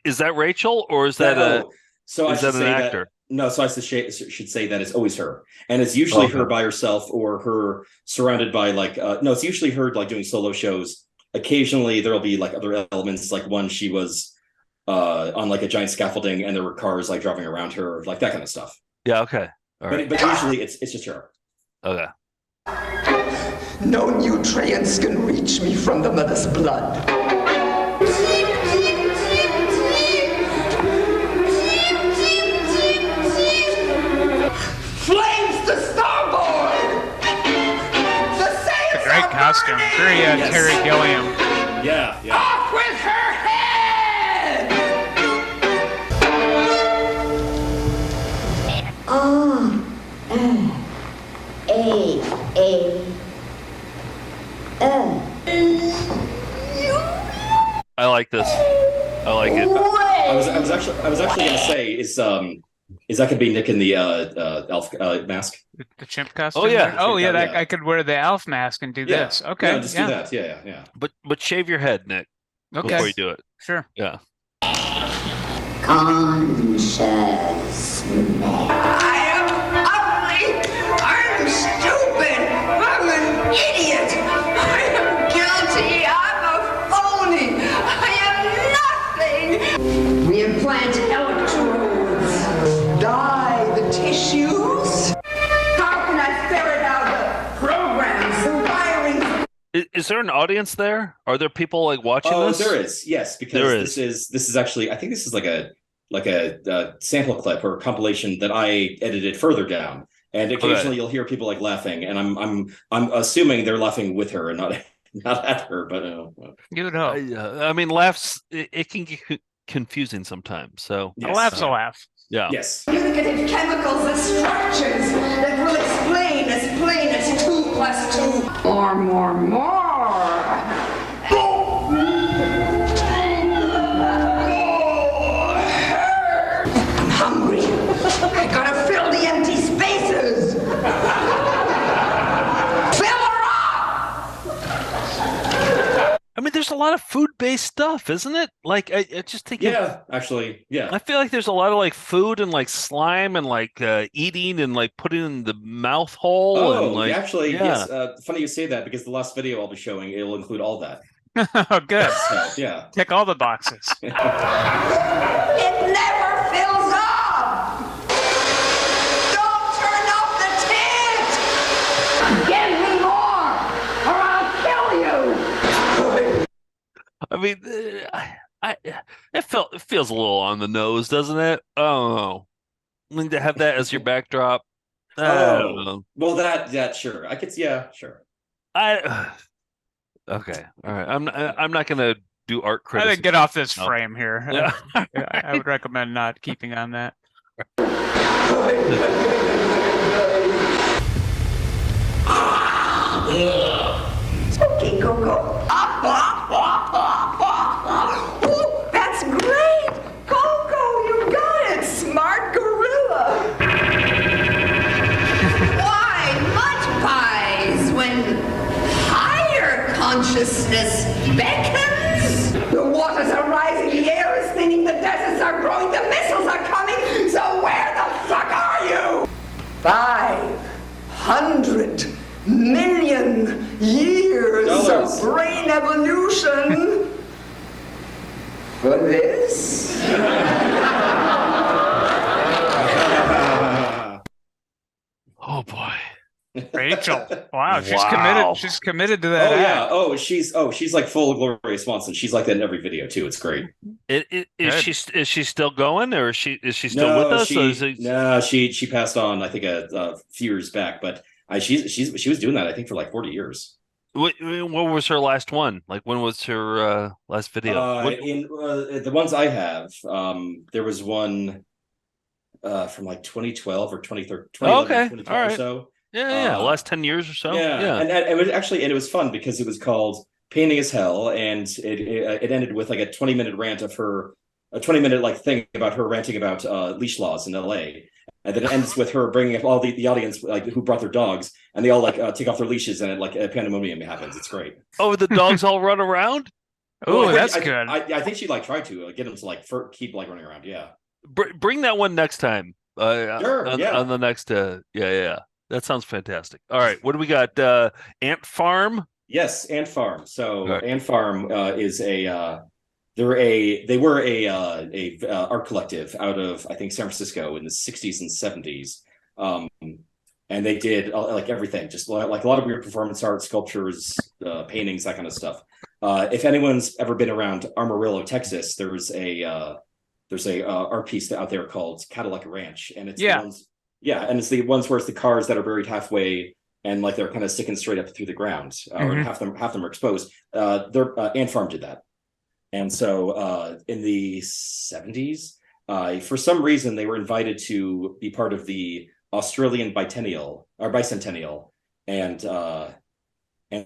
Is that Rachel or is that So is I should that an say actor? No, so I should say that it's always her, and it's usually her by herself or her surrounded by like no, it's usually her like doing solo shows. Occasionally there'll be like other elements, like one she was on like a giant scaffolding and there were cars like driving around her, like that kind of stuff. Yeah, okay. All right. But usually it's just her. Okay. No nutrients can reach me from the mother's blood. Flames to starboard! The sails Great are costume. burning! Very Terry Gilliam. Yeah. Off with her head! I like this. I like it. I was actually gonna say is that could be Nick in the elf mask? The chimp costume. Oh, yeah. Oh yeah. Yeah. I could wear the elf mask and do this. Okay. Yeah, just do that. Yeah. But shave your head, Nick, Okay. before you do it. Sure. Yeah. Consciousness. I am ugly. I'm stupid. I'm an idiot. I am guilty. I'm a phony. I am nothing. We implant electrodes. Dye the tissues. How can I ferret out the programs, the wirings? Is there an audience there? Are there people like watching this? There is. Yes, because this is actually, I think this is like a sample clip or a compilation that I edited further down, and occasionally you'll hear people like laughing, and I'm assuming they're laughing with her and not at her, but you know, I mean, laughs it can get confusing sometimes. So a laugh's a laugh. Yeah. Yes. Communicative chemicals and structures that will explain as plain as 2 + 2. More. I'm hungry. I gotta fill the empty spaces. Fill her up! I mean, there's a lot of food-based stuff, isn't it? Like, I just think. Actually, yeah. I feel like there's a lot of like food and like slime and like eating and like putting in the mouth hole. Oh, and, like, yes. Funny you say that because the last video I'll be showing it'll include all that. Oh, good. So, yeah. Tick all the boxes. It never fills up! Don't turn off the tent! Give me more, or I'll kill you! I mean, it feels a little on the nose, doesn't it? Oh, I mean, to have that as your backdrop. I don't know. Well, that sure. I could, sure. Okay, all right. I'm not gonna do art I criticism. think get off this frame here. Yeah. I would recommend not keeping on that. Okay, go. Ooh, that's great! Go, you got it! Smart gorilla! Why mud pies when higher consciousness beckons? The waters are rising, the air is thinning, the deserts are growing, the missiles are coming, so where the fuck are you? 500 million years of brain evolution for this? Oh boy. Rachel. Wow, she's committed. She's committed to that. Oh, she's like full Gloria Swanson. She's like that in every video too. It's great. Is she still going, or is she still with us? No, she passed on. I think a few years back, but she was doing that I think for like 40 years. What was her last one? Like, when was her last video? In the ones I have, there was one from like 2012 or 2013. Oh, okay, 2012 all right. or so. Yeah, last 10 years or so. Yeah. And it was actually, and it was fun because it was called Painting as Hell, and it ended with like a 20-minute rant of her, a 20-minute like thing about her ranting about leash laws in LA. And then it ends with her bringing up all the audience like who brought their dogs, and they all like take off their leashes, and like a pandemonium happens. It's great. Oh, the dogs all run around? Oh, that's good. I think she like tried to get them to like keep like running around. Yeah. Bring that one next time. Sure. On the next. Yeah. That sounds fantastic. All right. What do we got? Ant Farm? Yes, Ant Farm. So Ant Farm is they were a art collective out of, I think, San Francisco in the 60s and 70s. And they did like everything, just like a lot of weird performance art, sculptures, paintings, that kind of stuff. If anyone's ever been around Amarillo, Texas, there's a art piece out there called Cadillac Ranch, and it's and it's the ones where it's the cars that are buried halfway and like they're kind of sticking straight up through the ground, or half them are exposed. Ant Farm did that, and so in the 70s, for some reason they were invited to be part of the Australian bicentennial, and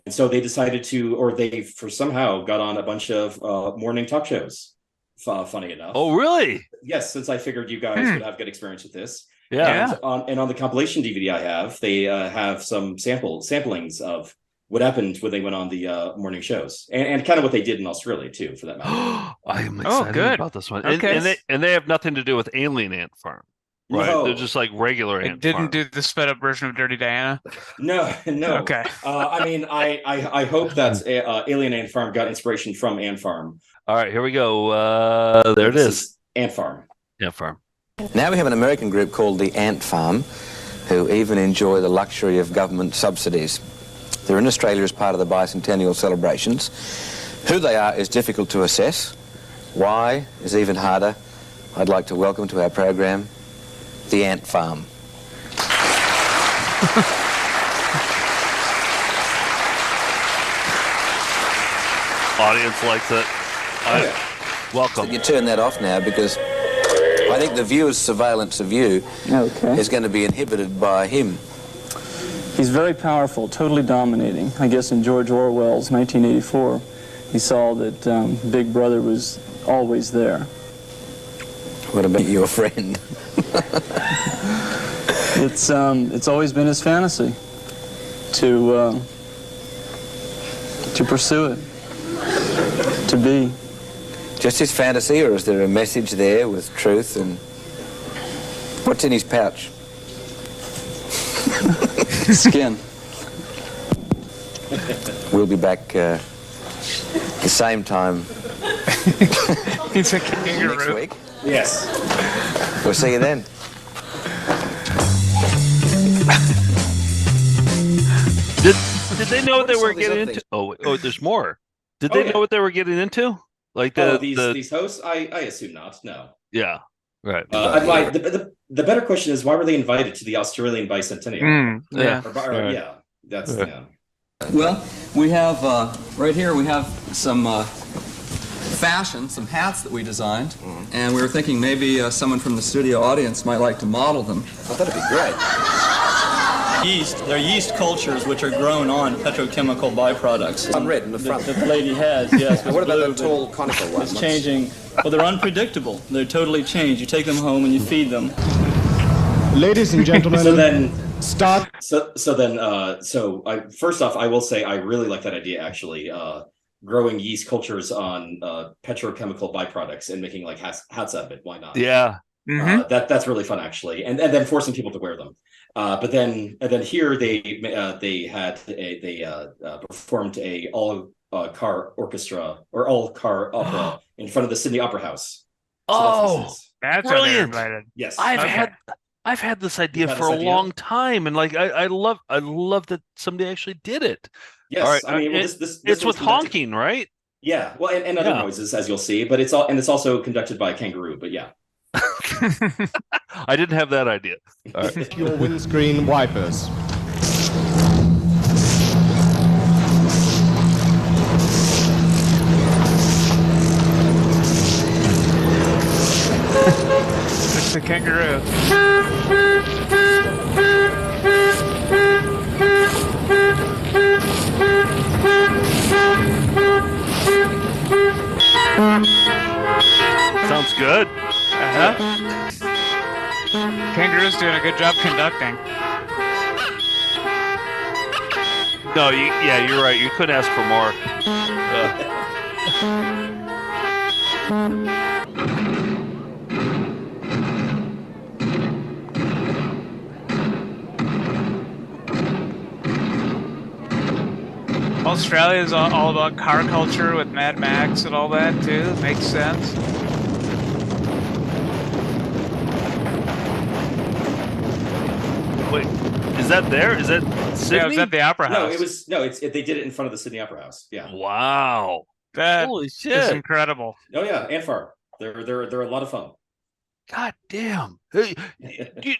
so they decided to, or they somehow got on a bunch of morning talk shows. Funny enough. Oh, really? Yes, since I figured you guys would have good experience with this. Yeah. And on the compilation DVD I have, they have some samplings of what happened when they went on the morning shows, and kind of what they did in Australia too, for that matter. I'm excited about this one. Okay. And they have nothing to do with Alien Ant Farm, right? No. They're just like regular Ant Farm. Didn't do the sped up version of Dirty Diana? No. Okay. I mean, I hope that Alien Ant Farm got inspiration from Ant Farm. All right, here we go. There it is. Ant Farm. Ant Farm. Now we have an American group called the Ant Farm, who even enjoy the luxury of government subsidies. They're in Australia as part of the bicentennial celebrations. Who they are is difficult to assess. Why is even harder. I'd like to welcome to our program the Ant Farm. Audience likes it. Welcome. You turn that off now because I think the viewer's surveillance of you is going to be inhibited by him. He's very powerful, totally dominating. I guess in George Orwell's 1984, he saw that Big Brother was always there. What about your friend? It's always been his fantasy to pursue it, to be. Just his fantasy, or is there a message there with truth? And what's in his pouch? Skin. We'll be back the same time He's a kangaroo. next week. Yes. We'll see you then. Did they know what they were getting into? Oh, there's more. Did they know what they were getting into? Like these hosts? I assume not. No. Yeah. Right. The better question is, why were they invited to the Australian bicentennial? That's Well, we have right here. We have some some hats that we designed, and we were thinking maybe someone from the studio audience might like to model them. Oh, that'd be great. Yeast. They're yeast cultures which are grown on petrochemical byproducts. I'm red in the front. The lady has, yes. What about the tall conical one? It's changing. Well, they're unpredictable. They're totally changed. You take them home and you feed them. Ladies and gentlemen, start. First off, I will say I really like that idea, actually. Growing yeast cultures on petrochemical byproducts and making like hats out of it. Why not? Yeah. That's really fun, actually, and then forcing people to wear them. But then here they performed a all car orchestra or all car opera in front of the Sydney Opera House. So that's brilliant! Yes, I've had this idea for a long time, and like I love that somebody actually did it. Yes, all right. I mean, this it's with honking, right? Yeah, well, and other noises, as you'll see, but it's also conducted by a kangaroo. But yeah. I didn't have that idea. All right. Your windscreen wipers. It's the kangaroo. doing a good job conducting. No, you're right. You couldn't ask for more. Australia is all about car culture with Mad Max and all that too. Makes sense. Wait, is that there? Is that Sydney? Yeah, it was at the Opera House. No, it was they did it in front of the Sydney Opera House. Yeah. Wow. That Holy is shit. incredible. Oh yeah, and far. They're a lot of fun. God damn. Hey,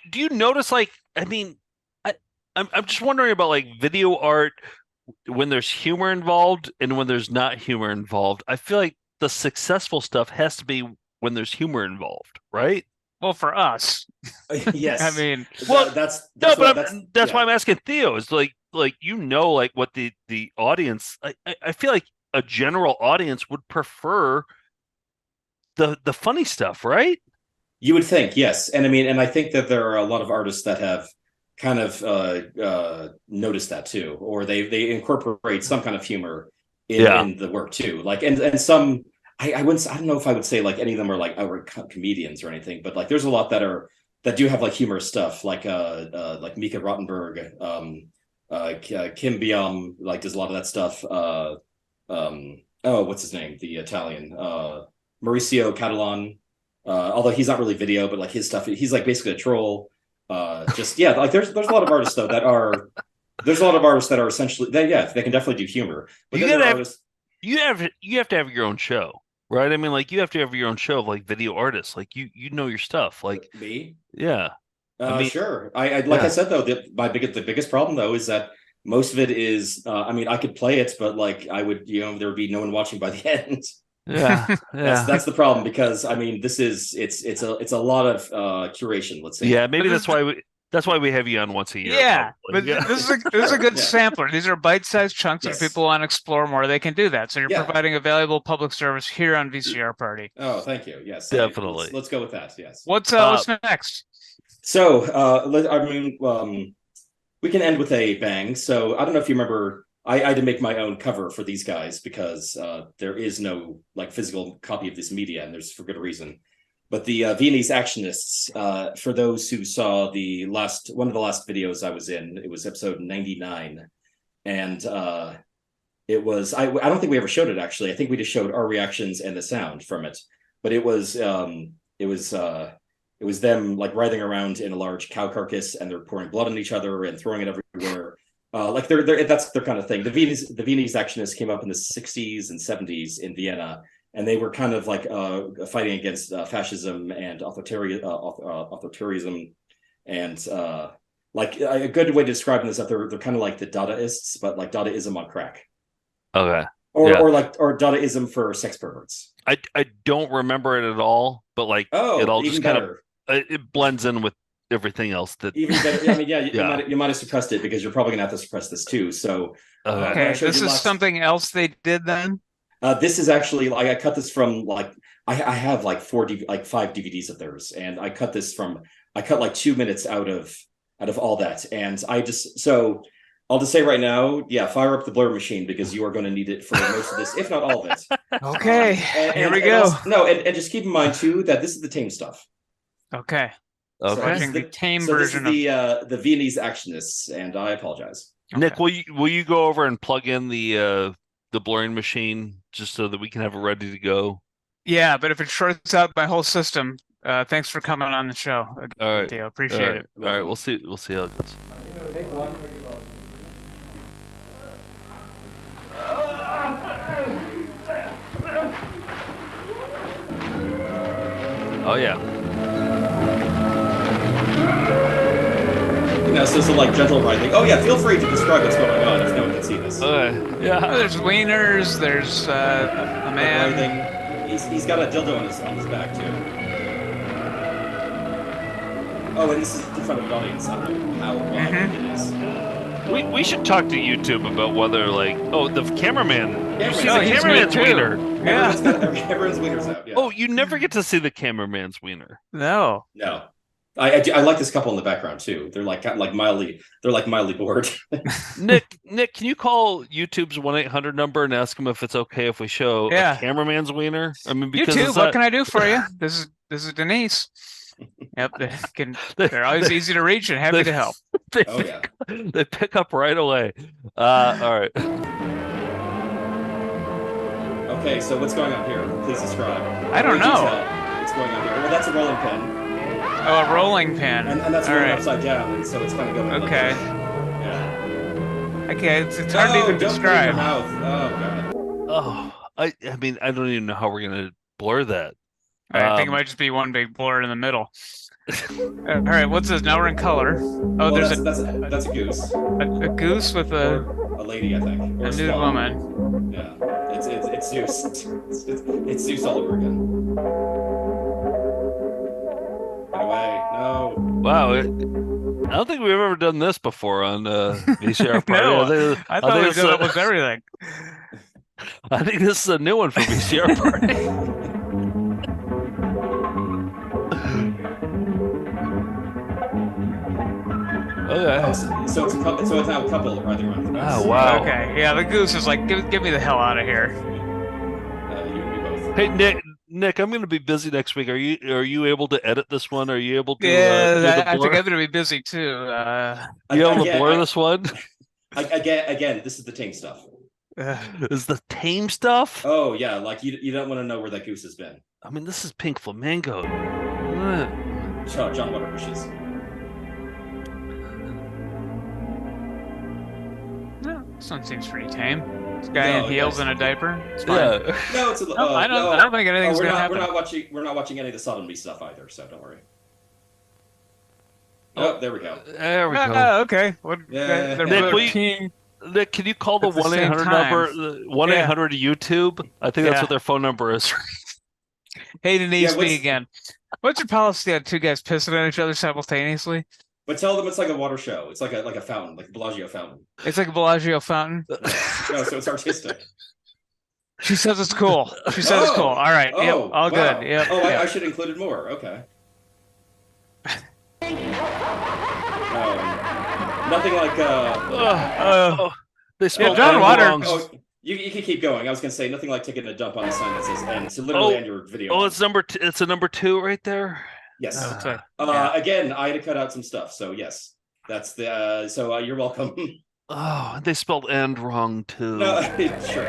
do you notice, like, I mean, I'm just wondering about like video art when there's humor involved and when there's not humor involved. I feel like the successful stuff has to be when there's humor involved, right? Well, for us. Yes. I mean, well, that's why I'm asking Theo. Is like like what the audience. I feel like a general audience would prefer the funny stuff, right? You would think, yes. And I mean, and I think that there are a lot of artists that have kind of noticed that too, or they incorporate some kind of humor in the work too. Like, and some, I don't know if I would say like any of them are like outright comedians or anything, but like there's a lot that do have like humorous stuff, like Mika Rottenberg, Kim Biam, like does a lot of that stuff. What's his name? The Italian, Mauricio Catalan. Although he's not really video, but like his stuff, he's like basically a troll. Like there's a lot of artists though that are essentially they can definitely do humor. But you have to have your own show, right? I mean, like you have to have your own show of like video artists. Like you know your stuff. Like me, yeah. I mean, sure. I said though, the biggest problem though is that most of it is. I mean, I could play it, but like I would, there would be no one watching by the end. Yeah, that's the problem, because I mean it's a lot of curation, let's say. Yeah, maybe that's why we have you on once a year. Yeah, probably. but this is a good sampler. These are bite-sized chunks, and if people want to explore more, they can do that. So you're providing a valuable public service here on VCR Party. Oh, thank you. Yes, definitely. Let's go with that. Yes. What's next? So I mean, we can end with a bang. So I don't know if you remember. I had to make my own cover for these guys because there is no like physical copy of this media, and there's for good reason. But the Viennese Actionists, for those who saw one of the last videos I was in, it was episode 99, and it was I don't think we ever showed it actually. I think we just showed our reactions and the sound from it. But it was them like writhing around in a large cow carcass, and they're pouring blood on each other and throwing it everywhere. Like that's their kind of thing. The Viennese Actionists came up in the 60s and 70s in Vienna, and they were kind of like fighting against fascism and authoritarianism, and like a good way to describe them is that they're kind of like the Dadaists, but like Dadaism on crack. Okay. Or Dadaism for sex perverts. I don't remember it at all, but like it all just kind of it blends in with everything else that even better. I mean, you might have suppressed it because you're probably gonna have to suppress this too. So okay, this is something else they did then. This is actually like I cut this from like I have like 5 DVDs of theirs, and I cut like 2 minutes out of all that, and I'll just say right now, fire up the blur machine because you are going to need it for most of this, if not all of it. Okay, here we go. And just keep in mind too that this is the tame stuff. Okay. So the tame version this is the Viennese Actionists, and I apologize. Nick, will you go over and plug in the blurring machine just so that we can have it ready to go? Yeah, but if it shorts out my whole system, thanks for coming on the show. All right, Theo, appreciate it. All right, we'll see how it goes. Oh yeah. So some like gentle writhing. Oh yeah, feel free to describe what's going on if no one can see this. Yeah. There's wieners. There's a man. He's got a dildo on his back too. Oh, and this is in front of an audience. I don't know how wide it is. We should talk to YouTube about whether like the cameraman. You see the he's cameraman's weird, too. wiener. Yeah. Everyone's wiener's out. Yeah. Oh, you never get to see the cameraman's wiener. No. No. I like this couple in the background too. They're like mildly bored. Nick, can you call YouTube's 1-800 number and ask them if it's okay if we show a cameraman's wiener? I mean, because YouTube, what can I do for you? This is Denise. Yep, they're always easy to reach and happy to help. They pick up right away. All right. Okay, so what's going on here? Please describe. I don't know. What's going on here? Well, that's a rolling pin. Oh, a rolling pin. And that's rolling upside down, and so it's kind of going. Okay. Yeah. Okay, it's hard to even describe. Oh God. Oh, I mean, I don't even know how we're gonna blur that. I think it might just be one big blur in the middle. All right, what's this? Now we're in color. Oh, well, there's that's a goose. A goose with a lady, I think. Or a nude woman. Yeah, it's Zeus. It's Zeus all over again. Get away! No. Wow, I don't think we've ever done this before on VCR Party. No, I thought we've done it with everything. I think this is a new one for VCR Party. Okay. So it's now a couple riding around the Oh wow. Okay, yeah, the goose is like, get me the hell out of here. You and me both. Hey Nick, I'm going to be busy next week. Are you able to edit this one? Are you able to? Yeah, I think I'm going to be busy too. You able to blur this one? Again, this is the tame stuff. Is the tame stuff? Oh yeah, like you don't want to know where that goose has been. I mean, this is pink flamingo. John Waterbushes. No, this one seems pretty tame. This guy in heels and a diaper. It's fine. Yeah. No, it's I don't think anything's gonna happen. We're not watching any of the sodomy stuff either, so don't worry. Oh, there we go. There we go. Okay. Yeah. Nick, can you call the 1-800 number? 1-800 YouTube. I think that's what their phone number is. Hey Denise, me again. What's your policy on two guys pissing on each other simultaneously? But tell them it's like a water show. It's like a fountain, like a Bellagio fountain. It's like a Bellagio fountain. No, so it's artistic. She says it's cool. She says it's cool. All right. Yep. All good. Yep. Oh, I should have included more. Okay. Nothing like they spelled John Waters. Oh, you can keep going. I was gonna say nothing like taking a dump on a sign that says "end." So literally end your video. Oh, it's it's a number 2 right there. Yes. Again, I had to cut out some stuff. So yes, that's the. So you're welcome. Oh, they spelled "end" wrong too. No, sure.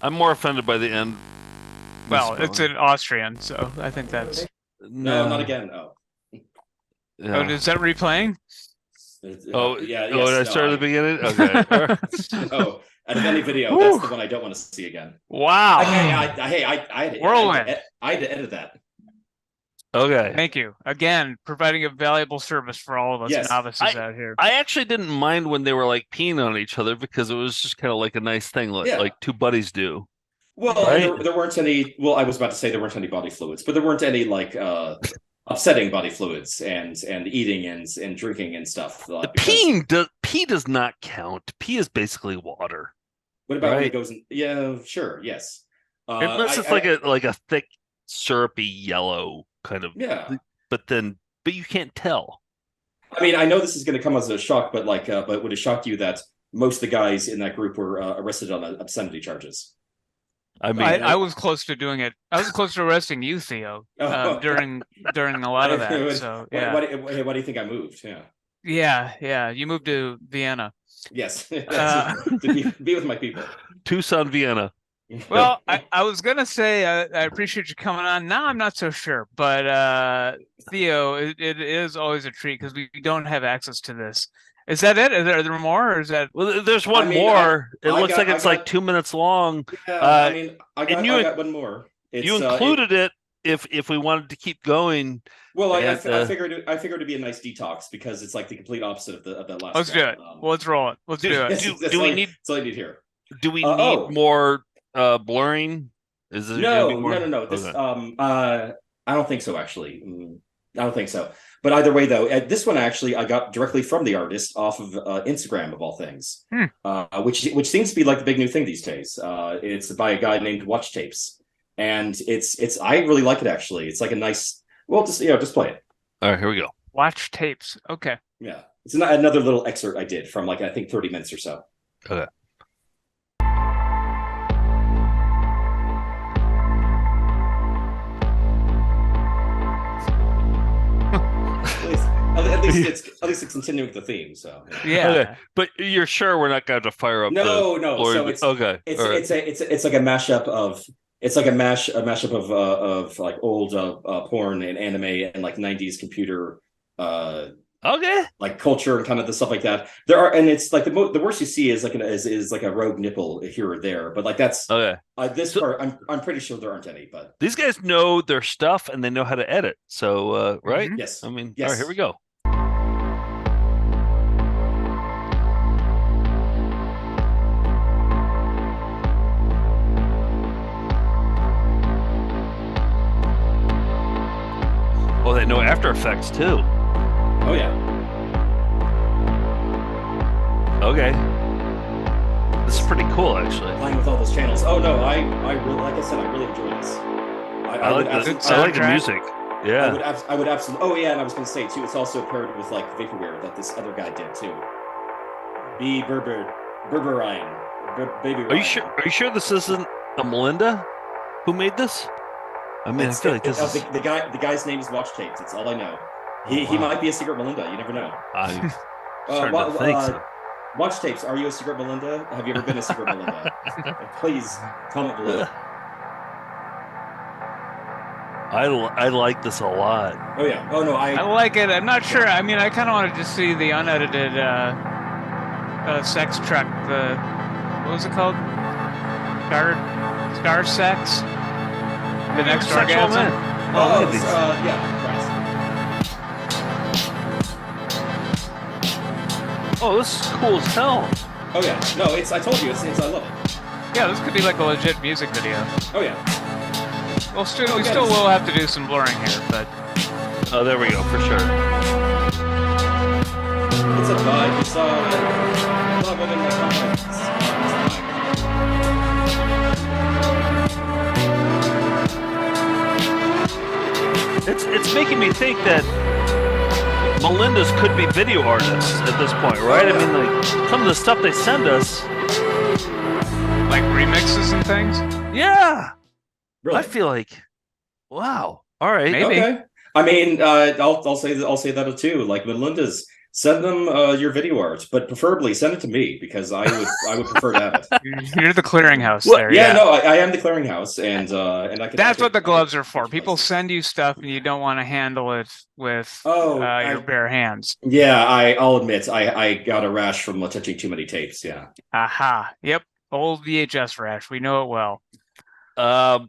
I'm more offended by the "end." Well, it's in Austrian, so I think that's. No, not again. Oh. Yeah. Oh, is that replaying? Oh yeah. Yes, did I start at the beginning? Okay. Oh, out of any video, that's the one I don't want to see again. Wow. I had to edit that. Okay. Thank you again, providing a valuable service for all of us novices out here. I actually didn't mind when they were like peeing on each other because it was just kind of like a nice thing, like two buddies do. Well, there weren't any. Well, I was about to say there weren't any body fluids, but there weren't any like upsetting body fluids and eating and drinking and stuff. Pee does not count. Pee is basically water. What about when it goes in? Yeah, sure, yes. Unless it's like a thick, syrupy yellow kind of. Yeah. But you can't tell. I mean, I know this is going to come as a shock, but but would it shock you that most of the guys in that group were arrested on obscenity charges? I mean, I was close to doing it. I was close to arresting you, Theo, during a lot of that. So yeah. Why do you think I moved? Yeah. Yeah. You moved to Vienna. Yes. To be with my people. Tucson, Vienna. Well, I was gonna say I appreciate you coming on. Now I'm not so sure, but Theo, it is always a treat because we don't have access to this. Is that it? Are there more, or is that? Well, there's one more. It looks like it's like 2 minutes long. Yeah, I got one more. You included it if we wanted to keep going. Well, I figured it'd be a nice detox because it's like the complete opposite of that last. Let's do it. Let's roll it. Let's do it. Do we need? That's all I need here. Do we need more blurring? Is it no. This I don't think so. Actually, I don't think so. But either way, though, this one actually I got directly from the artist off of Instagram of all things, which seems to be like the big new thing these days. It's by a guy named Watch Tapes, and it's I really like it actually. It's like a nice. Well, just play it. All right, here we go. Watch tapes. Okay. Yeah, it's another little excerpt I did from like I think 30 minutes or so. Okay. At least it's continuing the theme. So yeah. Okay. But you're sure we're not going to fire up? No. So it's okay. It's like a mashup of mashup of like old porn and anime and like 90s computer okay, like culture and kind of the stuff like that. There are, and it's like the worst you see is like is like a rogue nipple here or there, but like that's okay. This part, I'm pretty sure there aren't any, but These guys know their stuff and they know how to edit. So right? Yes. I mean, yes. all right, here we go. Oh, they know After Effects too. Oh yeah. Okay. This is pretty cool, actually. Playing with all those channels. Oh no, I really, like I said, I really enjoy this. I like the music. Yeah. I would absolutely. Oh yeah, and I was going to say too, it's also paired with like vaporware that this other guy did too. B. Berberine. Baby. Are you sure? Are you sure this isn't a Melinda who made this? I mean, I feel like this is the guy's name is Watch Tapes. That's all I know. He might be a secret Melinda. You never know. I'm starting to think so. Watch Tapes. Are you a secret Melinda? Have you ever been a secret Melinda? Please comment below. I like this a lot. Oh yeah. Oh no, I like it. I'm not sure. I mean, I kind of want to just see the unedited sex truck. What was it called? Star Sex. The next orgasm. Oh, look at these. Yeah. Oh, this is cool as hell. Oh yeah. No, I told you, it's I love it. Yeah, this could be like a legit music video. Oh yeah. Well, we still will have to do some blurring here, but. Oh, there we go, for sure. It's a vibe. It's a lot of women like comments. It's making me think that Melinda's could be video artists at this point, right? Oh, yeah. I mean, like some of the stuff they send us, like remixes and things. Yeah, really? I feel like, wow. All right, maybe. Okay. I mean, I'll say that too. Like Melinda's, send them your video art, but preferably send it to me because I would prefer to have it. You're the clearinghouse there. Yeah, no, I am the clearinghouse, and I can. That's what the gloves are for. People send you stuff, and you don't want to handle it with your bare hands. Yeah, I'll admit, I got a rash from touching too many tapes. Yeah. Aha. Yep. Old VHS rash. We know it well.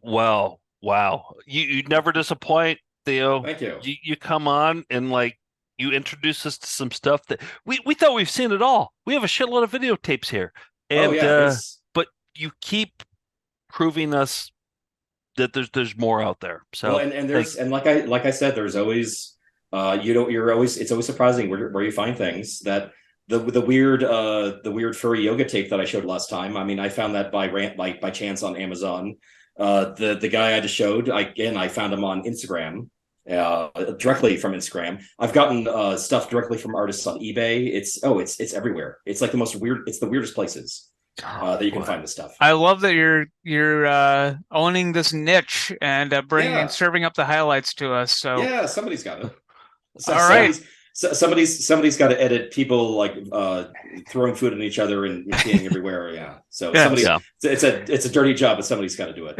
Well, wow. You never disappoint, Theo. Thank you. You come on and like. You introduce us to some stuff that we thought we've seen it all. We have a shitload of videotapes here, and but you keep proving us that there's more out there. So well, and there's and like I said, there's always it's always surprising where you find things that the weird furry yoga tape that I showed last time. I mean, I found that by chance on Amazon. The guy I just showed, I found him on Instagram. Directly from Instagram. I've gotten stuff directly from artists on eBay. It's everywhere. It's like it's the weirdest places that you can find this stuff. I love that you're owning this niche and serving up the highlights to us. So yeah, somebody's got it. All right. Somebody's got to edit people like throwing food at each other and peeing everywhere. Yeah. So it's a dirty job, but somebody's got to do it.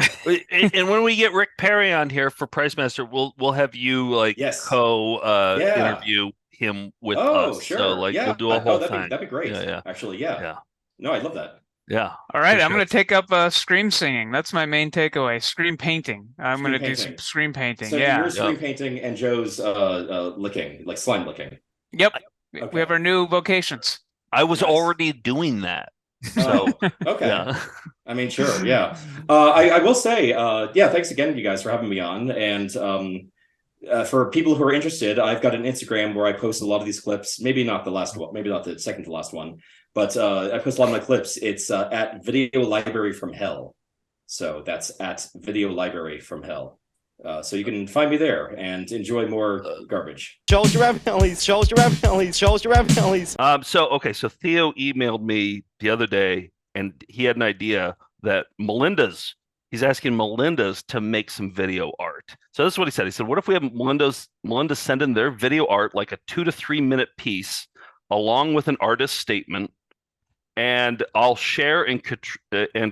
And when we get Rick Perry on here for Price Master, we'll have you like interview him with us. Oh, sure. So we'll do a whole thing. That'd be great. Yeah. Actually, yeah. No, I love that. Yeah. All right, I'm going to take up scream singing. That's my main takeaway. Scream painting. I'm going to do some scream painting. So you're scream painting and Joe's licking, like slime licking. Yep. Okay. We have our new vocations. I was already doing that. So okay. Yeah. I mean, sure. Yeah. I will say, thanks again, you guys, for having me on. And for people who are interested, I've got an Instagram where I post a lot of these clips. Maybe not the last one, maybe not the second to last one. But I post a lot of my clips. It's at Video Library from Hell. So that's at Video Library from Hell. So you can find me there and enjoy more garbage. Shows your raviolis, shows your raviolis, shows your raviolis. So Theo emailed me the other day, and he had an idea that he's asking Melinda's to make some video art. So this is what he said. He said, what if we have Melinda send in their video art, like a 2 to 3 minute piece, along with an artist statement, and I'll share and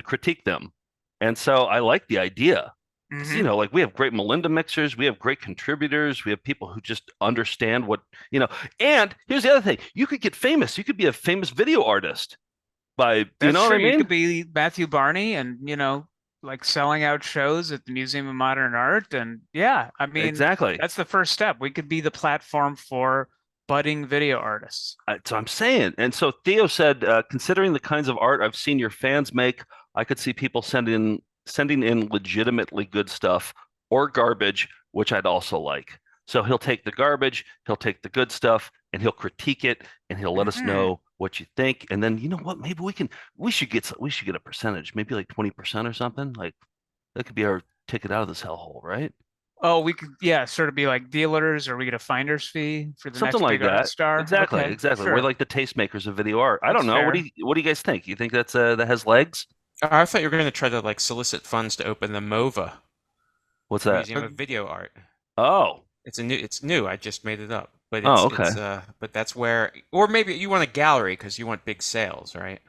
critique them. And so I like the idea. You know, like we have great Melinda mixers, we have great contributors, we have people who just understand what, you know. And here's the other thing: you could get famous. You could be a famous video artist by, you know what I mean? You could be Matthew Barney, and like selling out shows at the Museum of Modern Art, and yeah, I mean, exactly. That's the first step. We could be the platform for budding video artists. So I'm saying. And so Theo said, considering the kinds of art I've seen your fans make, I could see people sending in legitimately good stuff or garbage, which I'd also like. So he'll take the garbage, he'll take the good stuff, and he'll critique it, and he'll let us know what you think. And then, you know what? Maybe we should get a percentage, maybe like 20% or something. Like that could be our ticket out of this hellhole, right? Oh, we could, sort of be like dealers, or we get a finder's fee for the Something next like big art that. star. Exactly, Okay, exactly. sure. We're like the tastemakers of video art. I That's don't know. fair. What do you guys think? You think that has legs? I thought you were going to try to like solicit funds to open the MOVA. What's that? Museum of Video Art. Oh, it's new. I just made it up. But okay. But that's where, or maybe you want a gallery because you want big sales, right?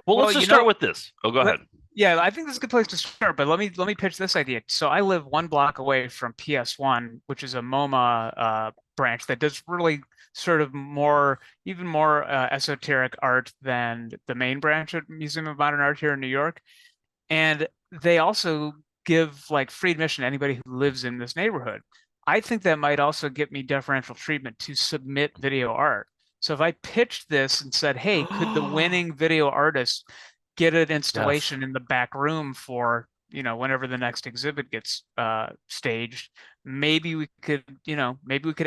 Well, let's just start with this. Oh, go ahead. Yeah, I think this is a good place to start, but let me pitch this idea. So I live 1 block away from PS1, which is a MoMA branch that does really sort of even more esoteric art than the main branch at Museum of Modern Art here in New York. And they also give like free admission to anybody who lives in this neighborhood. I think that might also get me deferential treatment to submit video art. So if I pitched this and said, hey, could the winning video artist get an installation in the back room for, whenever the next exhibit gets staged, maybe we could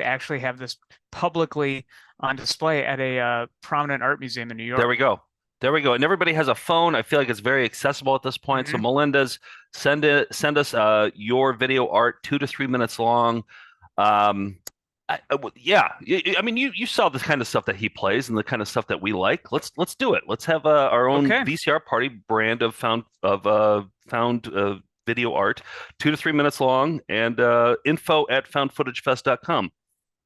actually have this publicly on display at a prominent art museum in New York. There we go. And everybody has a phone. I feel like it's very accessible at this point. So Melinda's, send us your video art, 2 to 3 minutes long. I mean, you saw the kind of stuff that he plays and the kind of stuff that we like. Let's do it. Let's have our own VCR party brand of found video art, 2 to 3 minutes long, and info@foundfootagefest.com.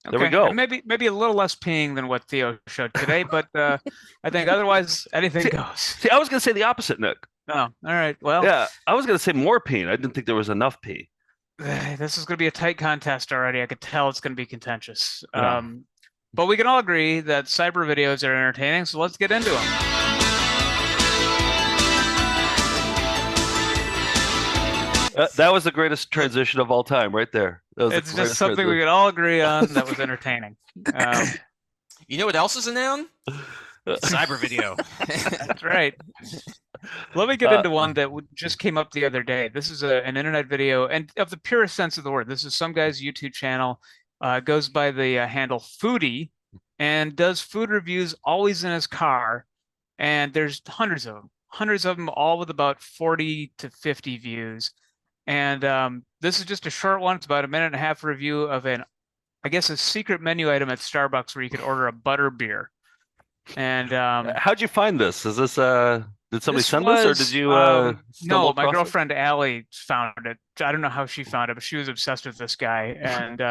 There we go. And maybe a little less peeing than what Theo showed today, but I think otherwise anything goes. See, I was going to say the opposite, Nick. Oh, all right. Well, yeah, I was going to say more peeing. I didn't think there was enough pee. This is going to be a tight contest already. I could tell it's going to be contentious. Yeah. But we can all agree that cyber videos are entertaining, so let's get into them. That was the greatest transition of all time, right there. It's just something we could all agree on that was entertaining. You know what else is a noun? Cyber video. That's right. Let me get into one that just came up the other day. This is an internet video, and of the purest sense of the word. This is some guy's YouTube channel. Goes by the handle Foodie, and does food reviews always in his car. And there's hundreds of them, all with about 40 to 50 views. And this is just a short one. It's about a 1.5 minute review of a secret menu item at Starbucks where you could order a butter beer. And how'd you find this? Is this did somebody send this, or did you? No, my girlfriend Allie found it. I don't know how she found it, but she was obsessed with this guy, and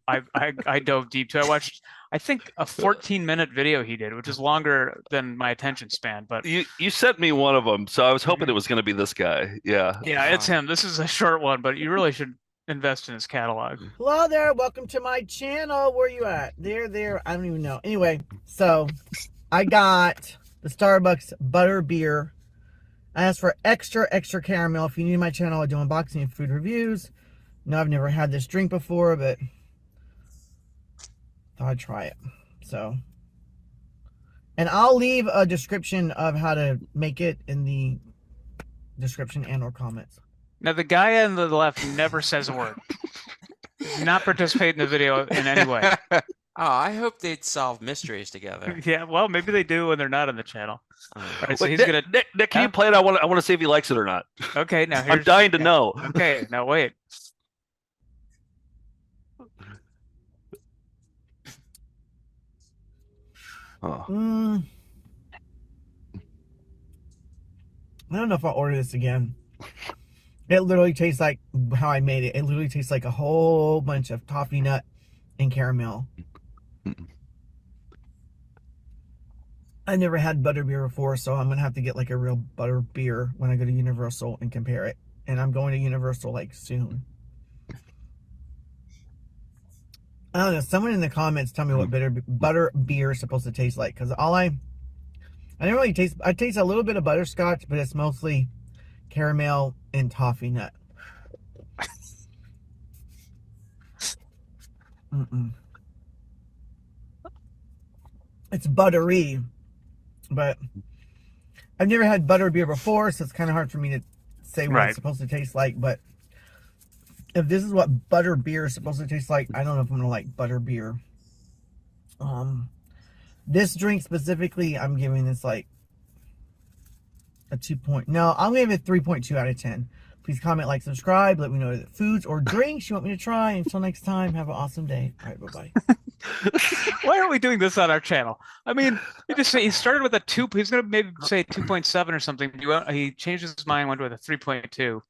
I dove deep too. I watched, I think, a 14-minute video he did, which is longer than my attention span. But you sent me one of them, so I was hoping it was going to be this guy. Yeah. Yeah, it's him. This is a short one, but you really should invest in his catalog. Hello there, welcome to my channel. Where you at? There, I don't even know. Anyway, so I got the Starbucks butter beer. I asked for extra caramel. If you're new to my channel, I do unboxing and food reviews. No, I've never had this drink before, but thought I'd try it. So, and I'll leave a description of how to make it in the description and or comments. Now, the guy on the left never says a word. Does not participate in the video in any way. Oh, I hope they'd solve mysteries together. Yeah, well, maybe they do when they're not on the channel. All right, so Wait, he's Nick, gonna. Nick, can you play it? I want to see if he likes it or not. Okay, now I'm here's. dying to know. Okay, now wait. I don't know if I'll order this again. It literally tastes like how I made it. It literally tastes like a whole bunch of toffee nut and caramel. I never had butterbeer before, so I'm gonna have to get like a real butter beer when I go to Universal and compare it. And I'm going to Universal like soon. I don't know. Someone in the comments tell me what butter beer is supposed to taste like, because I didn't really taste. I taste a little bit of butterscotch, but it's mostly caramel and toffee nut. It's buttery, but I've never had butter beer before, so it's kind of hard for me to say what it's supposed to taste like. But if this is what butter beer is supposed to taste like, I don't know if I'm gonna like butter beer. This drink specifically, I'm giving this like a 2 point. No, I'm giving it 3.2 out of 10. Please comment, like, subscribe. Let me know the foods or drinks you want me to try. Until next time, have an awesome day. All right, bye-bye. Why aren't we doing this on our channel? I mean, he started with a 2. He's gonna maybe say 2.7 or something. He changed his mind, went with a 3.2.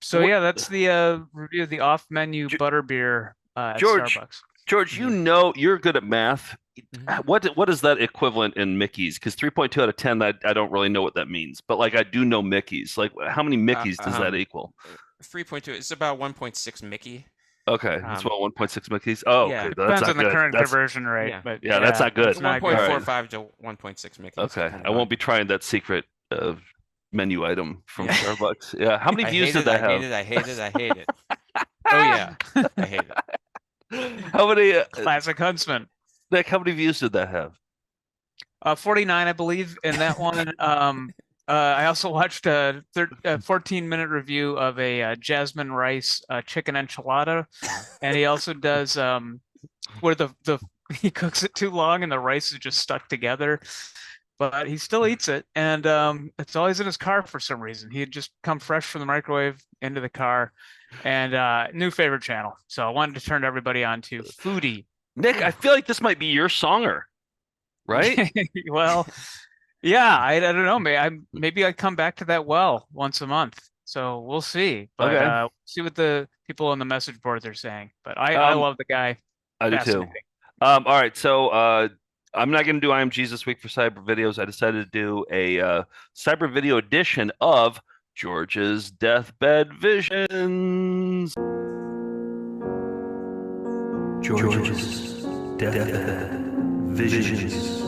So yeah, that's the review of the off-menu butterbeer at Starbucks. George, you know you're good at math. What is that equivalent in Mickey's? Because 3.2 out of 10, I don't really know what that means. But like I do know Mickey's. Like how many Mickeys does that equal? 3.2. It's about 1.6 Mickey. Okay, it's about 1.6 Mickeys. Oh, yeah. okay, Depends on the current conversion rate. Yeah, but yeah, that's not good. It's 1.45 to 1.6 Mickey. Okay, I won't be trying that secret menu item from Starbucks. Yeah, how many views did that have? I hate it. Oh yeah, I hate it. How many? Classic Huntsman. Nick, how many views did that have? 49, I believe, in that one. I also watched a 14-minute review of a jasmine rice chicken enchilada, and he also does where he cooks it too long and the rice is just stuck together, but he still eats it, and it's always in his car for some reason. He had just come fresh from the microwave into the car, and new favorite channel. So I wanted to turn everybody on to Foodie. Nick, I feel like this might be your songer, right? Well, yeah, I don't know. Maybe I come back to that once a month. So we'll see. But see what the people on the message boards are saying. But I love the guy. I do too. All right, so I'm not going to do IMGs this week for cyber videos. I decided to do a cyber video edition of George's Deathbed Visions. George's Deathbed Visions.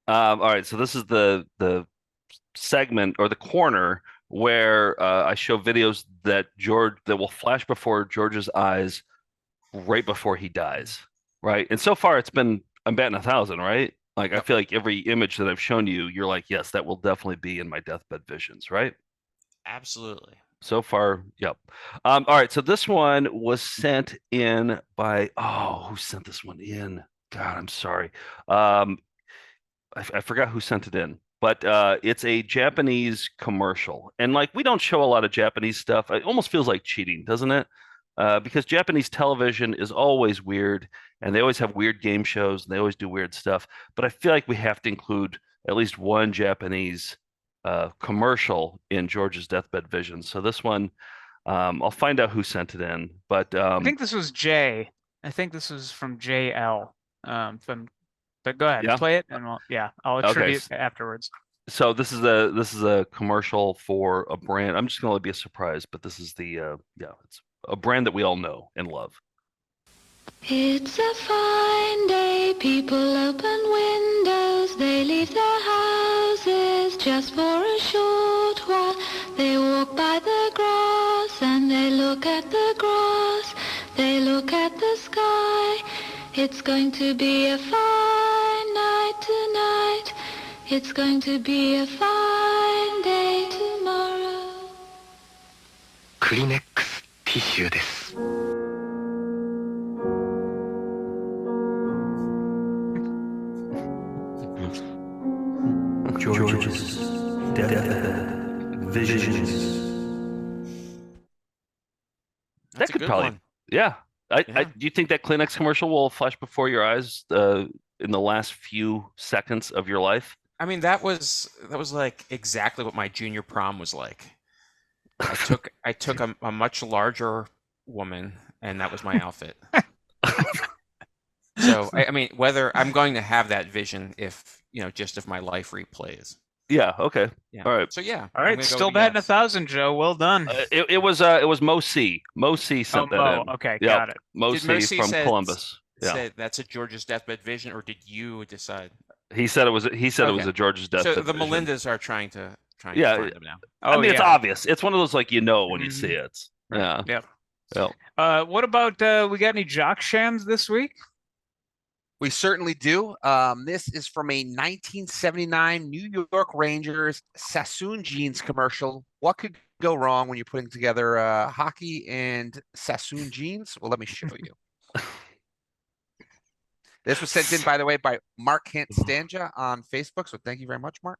All right, so this is the segment or the corner where I show videos that will flash before George's eyes right before he dies, right? And so far I'm batting 1,000, right? Like I feel like every image that I've shown you, you're like, yes, that will definitely be in my deathbed visions, right? Absolutely. So far, yep. All right, so this one was sent in by who sent this one in? God, I'm sorry. I forgot who sent it in, but it's a Japanese commercial. And like, we don't show a lot of Japanese stuff. It almost feels like cheating, doesn't it? Because Japanese television is always weird, and they always have weird game shows, and they always do weird stuff. But I feel like we have to include at least one Japanese commercial in George's Deathbed Vision. So this one, I'll find out who sent it in. But I think this was Jay. I think this was from JL. But go ahead, play it, and I'll attribute afterwards. So this is a commercial for a brand. I'm just gonna let it be a surprise, but this is it's a brand that we all know and love. It's a fine day, people open windows, they leave their houses just for a short while. They walk by the grass look at the grass, they look at the sky. It's going to be a fine night tonight. It's going to be a fine day tomorrow. クリネックスティッシュです。George's deathbed visions. That's That could a good probably, one. yeah. Do you think that Kleenex commercial will flash before your eyes in the last few seconds of your life? I mean, that was like exactly what my junior prom was like. I took a much larger woman, and that was my outfit. So I mean, whether I'm going to have that vision if just if my life replays. Yeah. Okay. Yeah. All right. So yeah. All I'm right, gonna go still with batting yes. 1,000, Joe. Well done. It was Mo C. Mo C sent that Mo. in. Okay, Yep. got it. Mo Did Mo C C from said- Columbus. Yeah. Say that's a George's deathbed vision, or did you decide? He said it was. He said it was Okay. a George's deathbed. So the vision. Melindas are trying to find them now. I mean, it's yeah. obvious. It's one of those when you see Mhm. it. Yeah. Yep. Yep. What about we got any jock shams this week? We certainly do. This is from a 1979 New York Rangers Sassoon jeans commercial. What could go wrong when you're putting together hockey and Sassoon jeans? Well, let me show you. This was sent in, by the way, by Mark Stanja on Facebook. So thank you very much, Mark.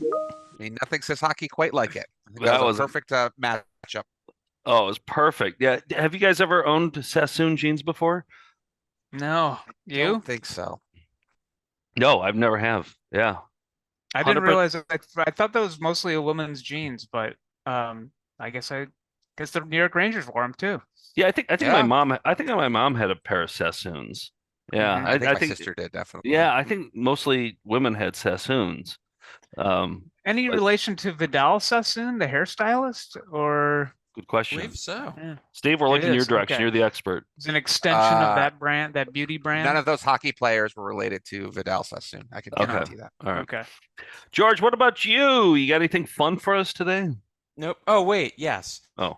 I mean, nothing says hockey quite like it. I think that was a perfect matchup. Oh, it was perfect. Yeah. Have you guys ever owned Sassoon jeans before? No. You? Don't think so. No, I've never have. Yeah. I didn't 100%. realize that. I thought that was mostly a woman's jeans, but I guess the New York Rangers wore them too. Yeah, I think my mom had a pair of Sassoons. Yeah, Mhm. I think my sister did, definitely. Yeah, I think mostly women had Sassoons. Any relation to Vidal Sassoon, the hairstylist, or? Good question. I believe so. Yeah. Steve, we're It looking in your is, direction. okay. You're the expert. It's an extension of that brand, that beauty brand. None of those hockey players were related to Vidal Sassoon. I can guarantee that. All right. Okay. George, what about you? You got anything fun for us today? Nope. Oh wait, yes. Oh.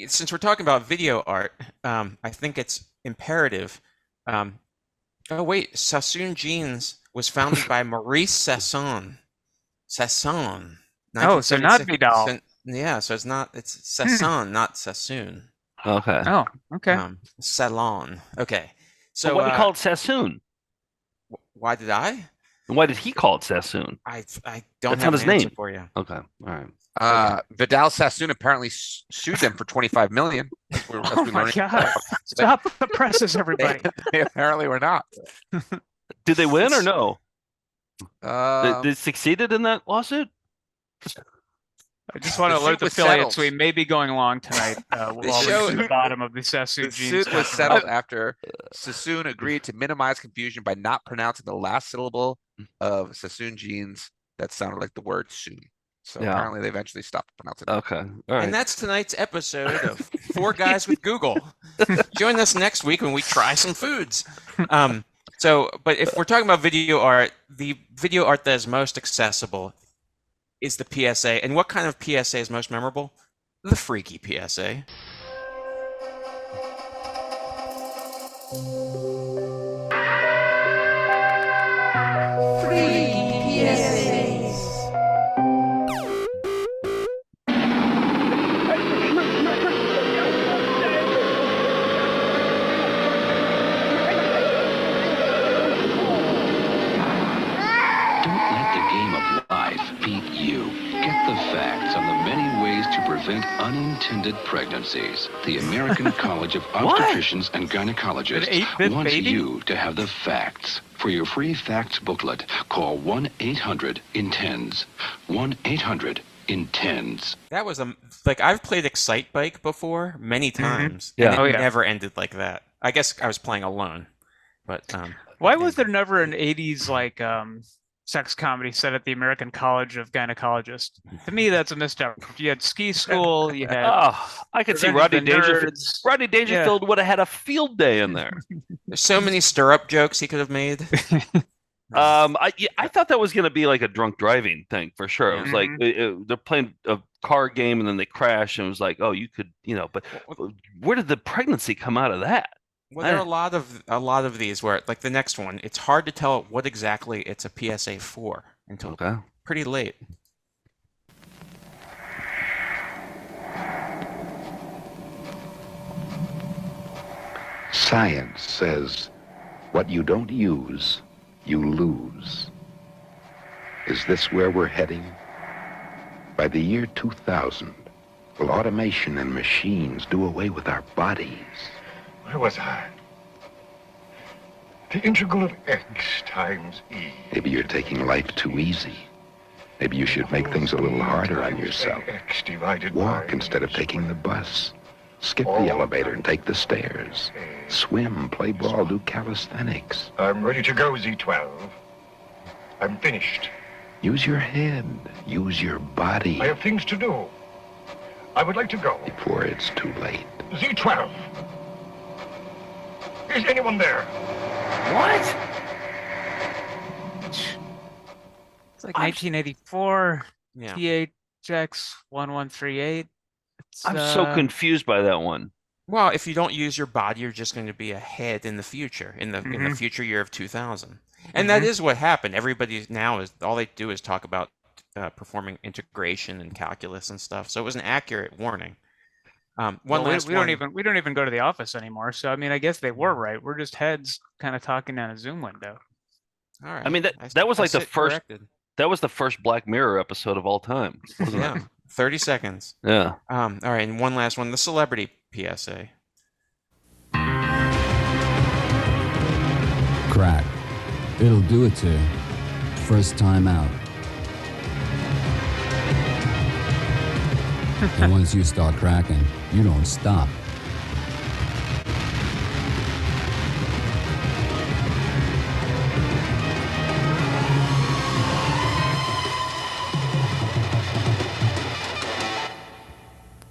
Since we're talking about video art, I think it's imperative. Oh wait, Sassoon jeans was founded by Maurice Sassoon. Sassoon. Oh, so not 1976. Vidal. Yeah, so it's Sassoon, not Sassoon. Okay. Oh, okay. Salon. Okay. So So why did he call it Sassoon? why did I? And why did he call it Sassoon? I don't That's have not his an answer name. for you. Okay. All right. Vidal Sassoon apparently sued them for $25 million. Oh my God! Stop the presses, everybody. They apparently were not. Did they win or no? Um, They succeeded in that lawsuit? I just want to The alert suit the was affiliates settled. we may be going along tonight. We'll all show- reach the bottom of the Sassoon The jeans. suit was settled after Sassoon agreed to minimize confusion by not pronouncing the last syllable of Sassoon jeans that sounded like the word soon. So Yeah. apparently they eventually stopped pronouncing it. Okay. All right. And that's tonight's episode of Four Guys with Google. Join us next week when we try some foods. But if we're talking about video art, the video art that is most accessible is the PSA. And what kind of PSA is most memorable? The freaky PSA. Don't let the game of life beat you. Get the facts on the many ways to prevent unintended pregnancies. The American College of Obstetricians and An Gynecologists 8-bit wants baby? you to have the facts. For your free facts booklet, call 1-800-INTENDS. 1-800 intends. That was like I've played Excite Bike before many times, Yeah. and it never ended like that. I guess I was playing alone, but Why was there never an 80s like sex comedy set at the American College of Gynecologists? To me, that's a misstep. You had ski school, you had I could see Revenge of Rodney the Dangerfield. Nerds. Rodney Dangerfield would have had a field day in there. There's so many stirrup jokes he could have made. I thought that was going to be like a drunk driving thing for sure. It was like they're playing a car game and then they crash, and it was like, oh, you could, but where did the pregnancy come out of that? Well, there are a lot of these where, like the next one, it's hard to tell what exactly it's a PSA for until pretty late. Science says what you don't use, you lose. Is this where we're heading? By the year 2000, will automation and machines do away with our bodies? Where was I? The integral of x times e. Maybe you're taking life too easy. Maybe you should make things a little harder on yourself. X divided Walk instead of taking the bus. Skip the elevator and take the stairs. Swim, play ball, do calisthenics. I'm ready to go, Z12. I'm finished. Use your head. Use your body. I have things to do. I would like to go. Before it's too late. Z12. Is anyone there? What? It's like 1984. Yeah. THX 1138. I'm so confused by that one. Well, if you don't use your body, you're just going to be ahead in the future, in the future year of 2000. And that is what happened. Everybody now is all they do is talk about performing integration and calculus and stuff. So it was an accurate warning. We don't even go to the office anymore. So I mean, I guess they were right. We're just heads kind of talking down a Zoom window. All right. I mean, that was like the first. That was the first Black Mirror episode of all time. Wasn't it? 30 seconds. Yeah. All right, and one last one, the celebrity PSA. Crack. It'll do it to you. First time out. And once you start cracking, you don't stop.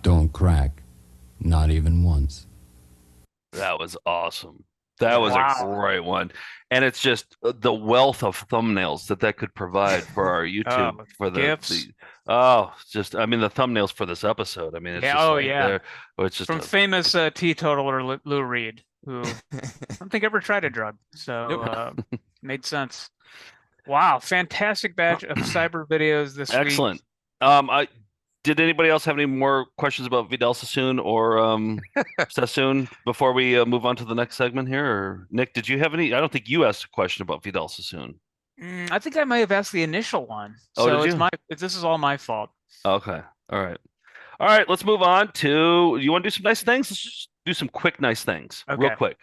Don't crack. Not even once. That was awesome. That was a great one. And it's just the wealth of thumbnails that could provide for our YouTube for the GIFs. I mean, the thumbnails for this episode. I mean, it's just it's just from famous teetotaler Lou Reed, who I don't think ever tried a drug, so made sense. Wow, fantastic batch of cyber videos this week. Excellent. Did anybody else have any more questions about Vidal Sassoon or Sassoon before we move on to the next segment here? Or Nick, did you have any? I don't think you asked a question about Vidal Sassoon. I think I may have asked the initial one. Oh, so did you? This is all my fault. Okay. All right. Let's move on to. You want to do some nice things? Let's just do some quick nice things. Okay. Real quick.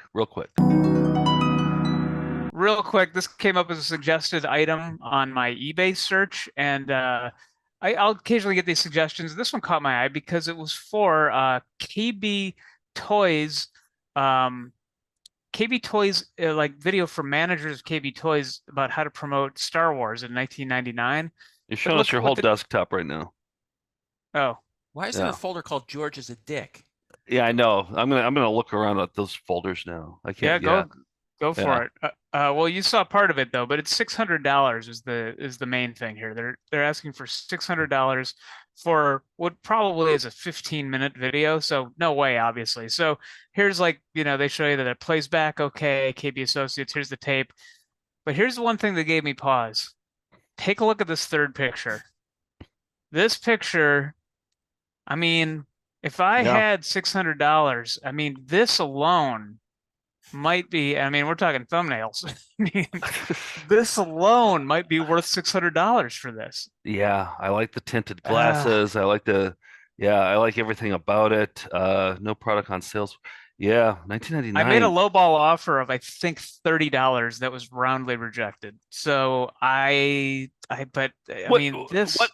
Real quick. This came up as a suggested item on my eBay search, and I'll occasionally get these suggestions. This one caught my eye because it was for KB Toys. KB Toys, like video from managers of KB Toys about how to promote Star Wars in 1999. You're showing us your whole desktop right now. Oh. Why is there a folder called George is a Dick? Yeah, I know. I'm gonna look around at those folders now. I can't. Go for it. Well, you saw part of it though, but it's $600 is the main thing here. They're asking for $600 for what probably is a 15-minute video. So no way, obviously. So here's they show you that it plays back okay. KB Associates. Here's the tape. But here's the one thing that gave me pause. Take a look at this third picture. This picture. I mean, if I had $600, I mean, this alone might be, I mean, we're talking thumbnails. This alone might be worth $600 for this. Yeah, I like the tinted glasses. I like everything about it. No product on sales. Yeah, 1999. I made a lowball offer of I think $30 that was roundly rejected. So I mean this. Why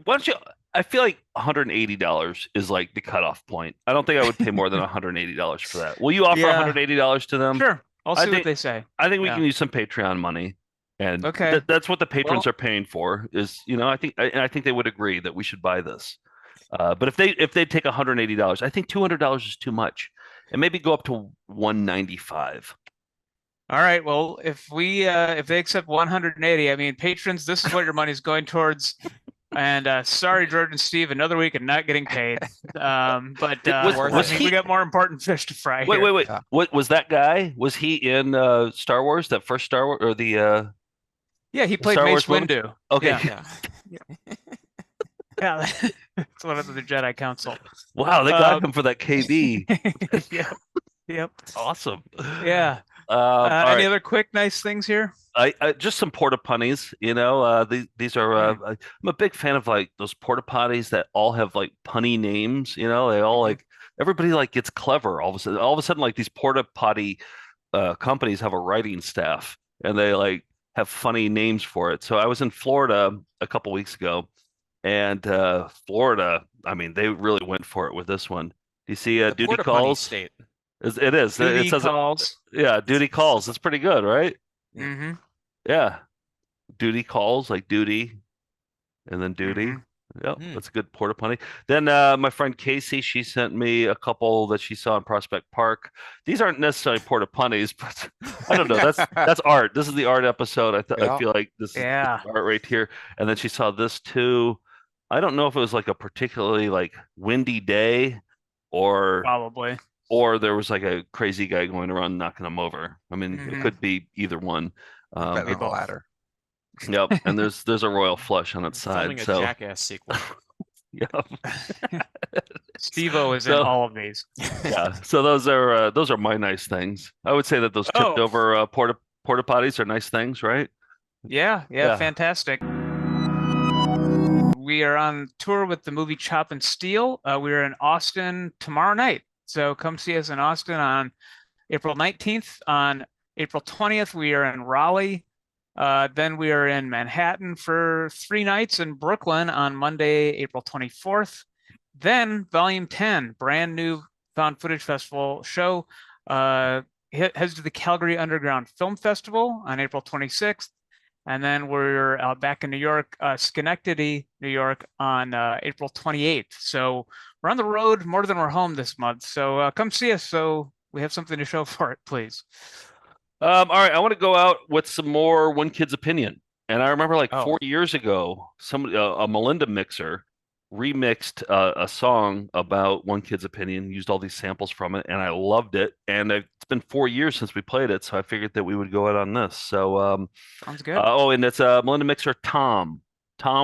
don't you? I feel like $180 is like the cutoff point. I don't think I would pay more than $180 for that. Will you offer $180 to them? Sure. I'll see what they say. I think we can use some Patreon money. And that's what the patrons are paying for is, I think they would agree that we should buy this. But if they take $180, I think $200 is too much. And maybe go up to $195. All right. Well, if they accept 180, I mean, patrons, this is what your money's going towards. And sorry, George and Steve, another week and not getting paid. But we got more important fish to fry. Wait. What was that guy? Was he in Star Wars? That first Star Wars or the? Yeah, he played Mace Windu. Okay. Yeah, it's one of the Jedi Council. Wow, they got him for that KB. Yep. Awesome. Yeah. Any other quick, nice things here? I just some port-a-punnies. These are. I'm a big fan of like those porta-potties that all have like punny names. They all like everybody like gets clever all of a sudden. Like these porta-potty companies have a writing staff and they like have funny names for it. So I was in Florida a couple weeks ago. And Florida, I mean, they really went for it with this one. Do you see Duty Calls? State. It is. Duty it says Calls. Duty Calls. That's pretty good, right? Mm-hmm. Yeah. Duty Calls, like duty, and then duty. Yep, that's a good porta-potty. Then my friend Casey, she sent me a couple that she saw in Prospect Park. These aren't necessarily porta-potties, but I don't know. That's art. This is the art episode. I feel like this is art right here. And then she saw this too. I don't know if it was like a particularly like windy day or probably, or there was like a crazy guy going around knocking them over. I mean, it could be either one. Better than the latter. Yep, and there's a royal flush on its side. So Jackass sequel. Yep. Steve-O is in all of these. Yeah, so those are my nice things. I would say that those tipped over porta potties are nice things, right? Yeah, fantastic. We are on tour with the movie Chop and Steal. We are in Austin tomorrow night, so come see us in Austin on April 19th. On April 20th, we are in Raleigh. Then we are in Manhattan for 3 nights, in Brooklyn on Monday, April 24th. Then Volume 10, brand new Found Footage Festival show, heads to the Calgary Underground Film Festival on April 26th. And then we're back in New York, Schenectady, New York on April 28th. So we're on the road more than we're home this month. So come see us so we have something to show for it, please. All right, I want to go out with some more One Kid's Opinion. And I remember like 4 years ago, somebody, a Melinda mixer, remixed a song about One Kid's Opinion, used all these samples from it, and I loved it. And it's been 4 years since we played it, so I figured that we would go out on this. So sounds good. And it's Melinda mixer Tom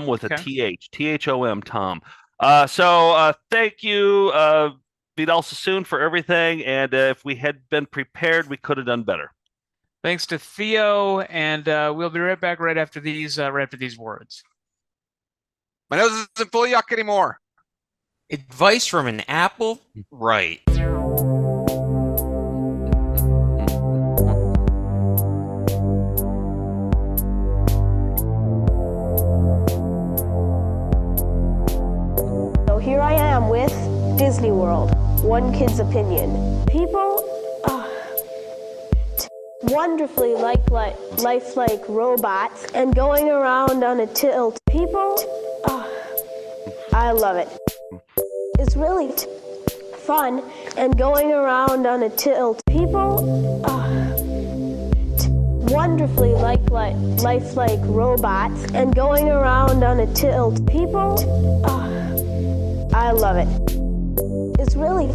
with a TH, THOM, Tom. So thank you, Vidal Sassoon, for everything. And if we had been prepared, we could have done better. Thanks to Theo, and we'll be right back right after these words. My nose isn't full of yuck anymore. Advice from an apple? Right. So here I am with Disney World, One Kid's Opinion. People wonderfully lifelike robots and going around on a tilt. People, I love it. It's really fun and going around on a tilt. People, wonderfully lifelike robots and going around on a tilt. People, I love it. It's really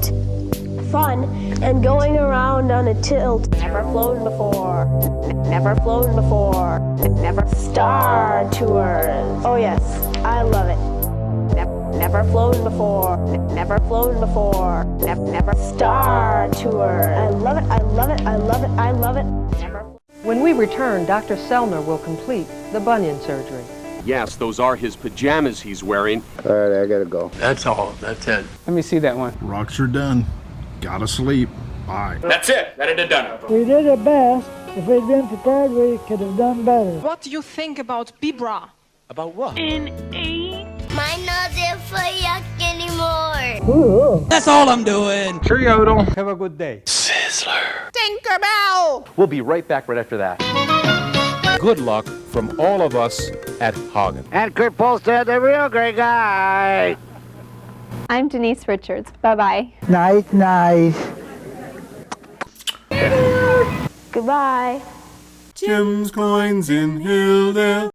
fun and going around on a tilt. Never flown before. Never flown before. Never Star Tours. Oh yes, I love it. Never flown before. Never flown before. Never Star Tours. I love it. I love it. I love it. I love it. Never. When we return, Dr. Selner will complete the bunion surgery. Yes, those are his pajamas he's wearing. All right, I gotta go. That's all. That's it. Let me see that one. Rocks are done. Gotta sleep. Bye. That's it. That it done. We did our best. If we'd been prepared, we could have done better. What do you think about Bibra? About what? In A. My nose is play yuck anymore. That's all I'm doing. Cheerio. Have a good day. Tinkerbell! We'll be right back right after that. Good luck from all of us at Hagen. And Kurt Polstead, the real great guy. I'm Denise Richards. Bye-bye. Nice, nice. Goodbye. Jim's Coins in Hilldale.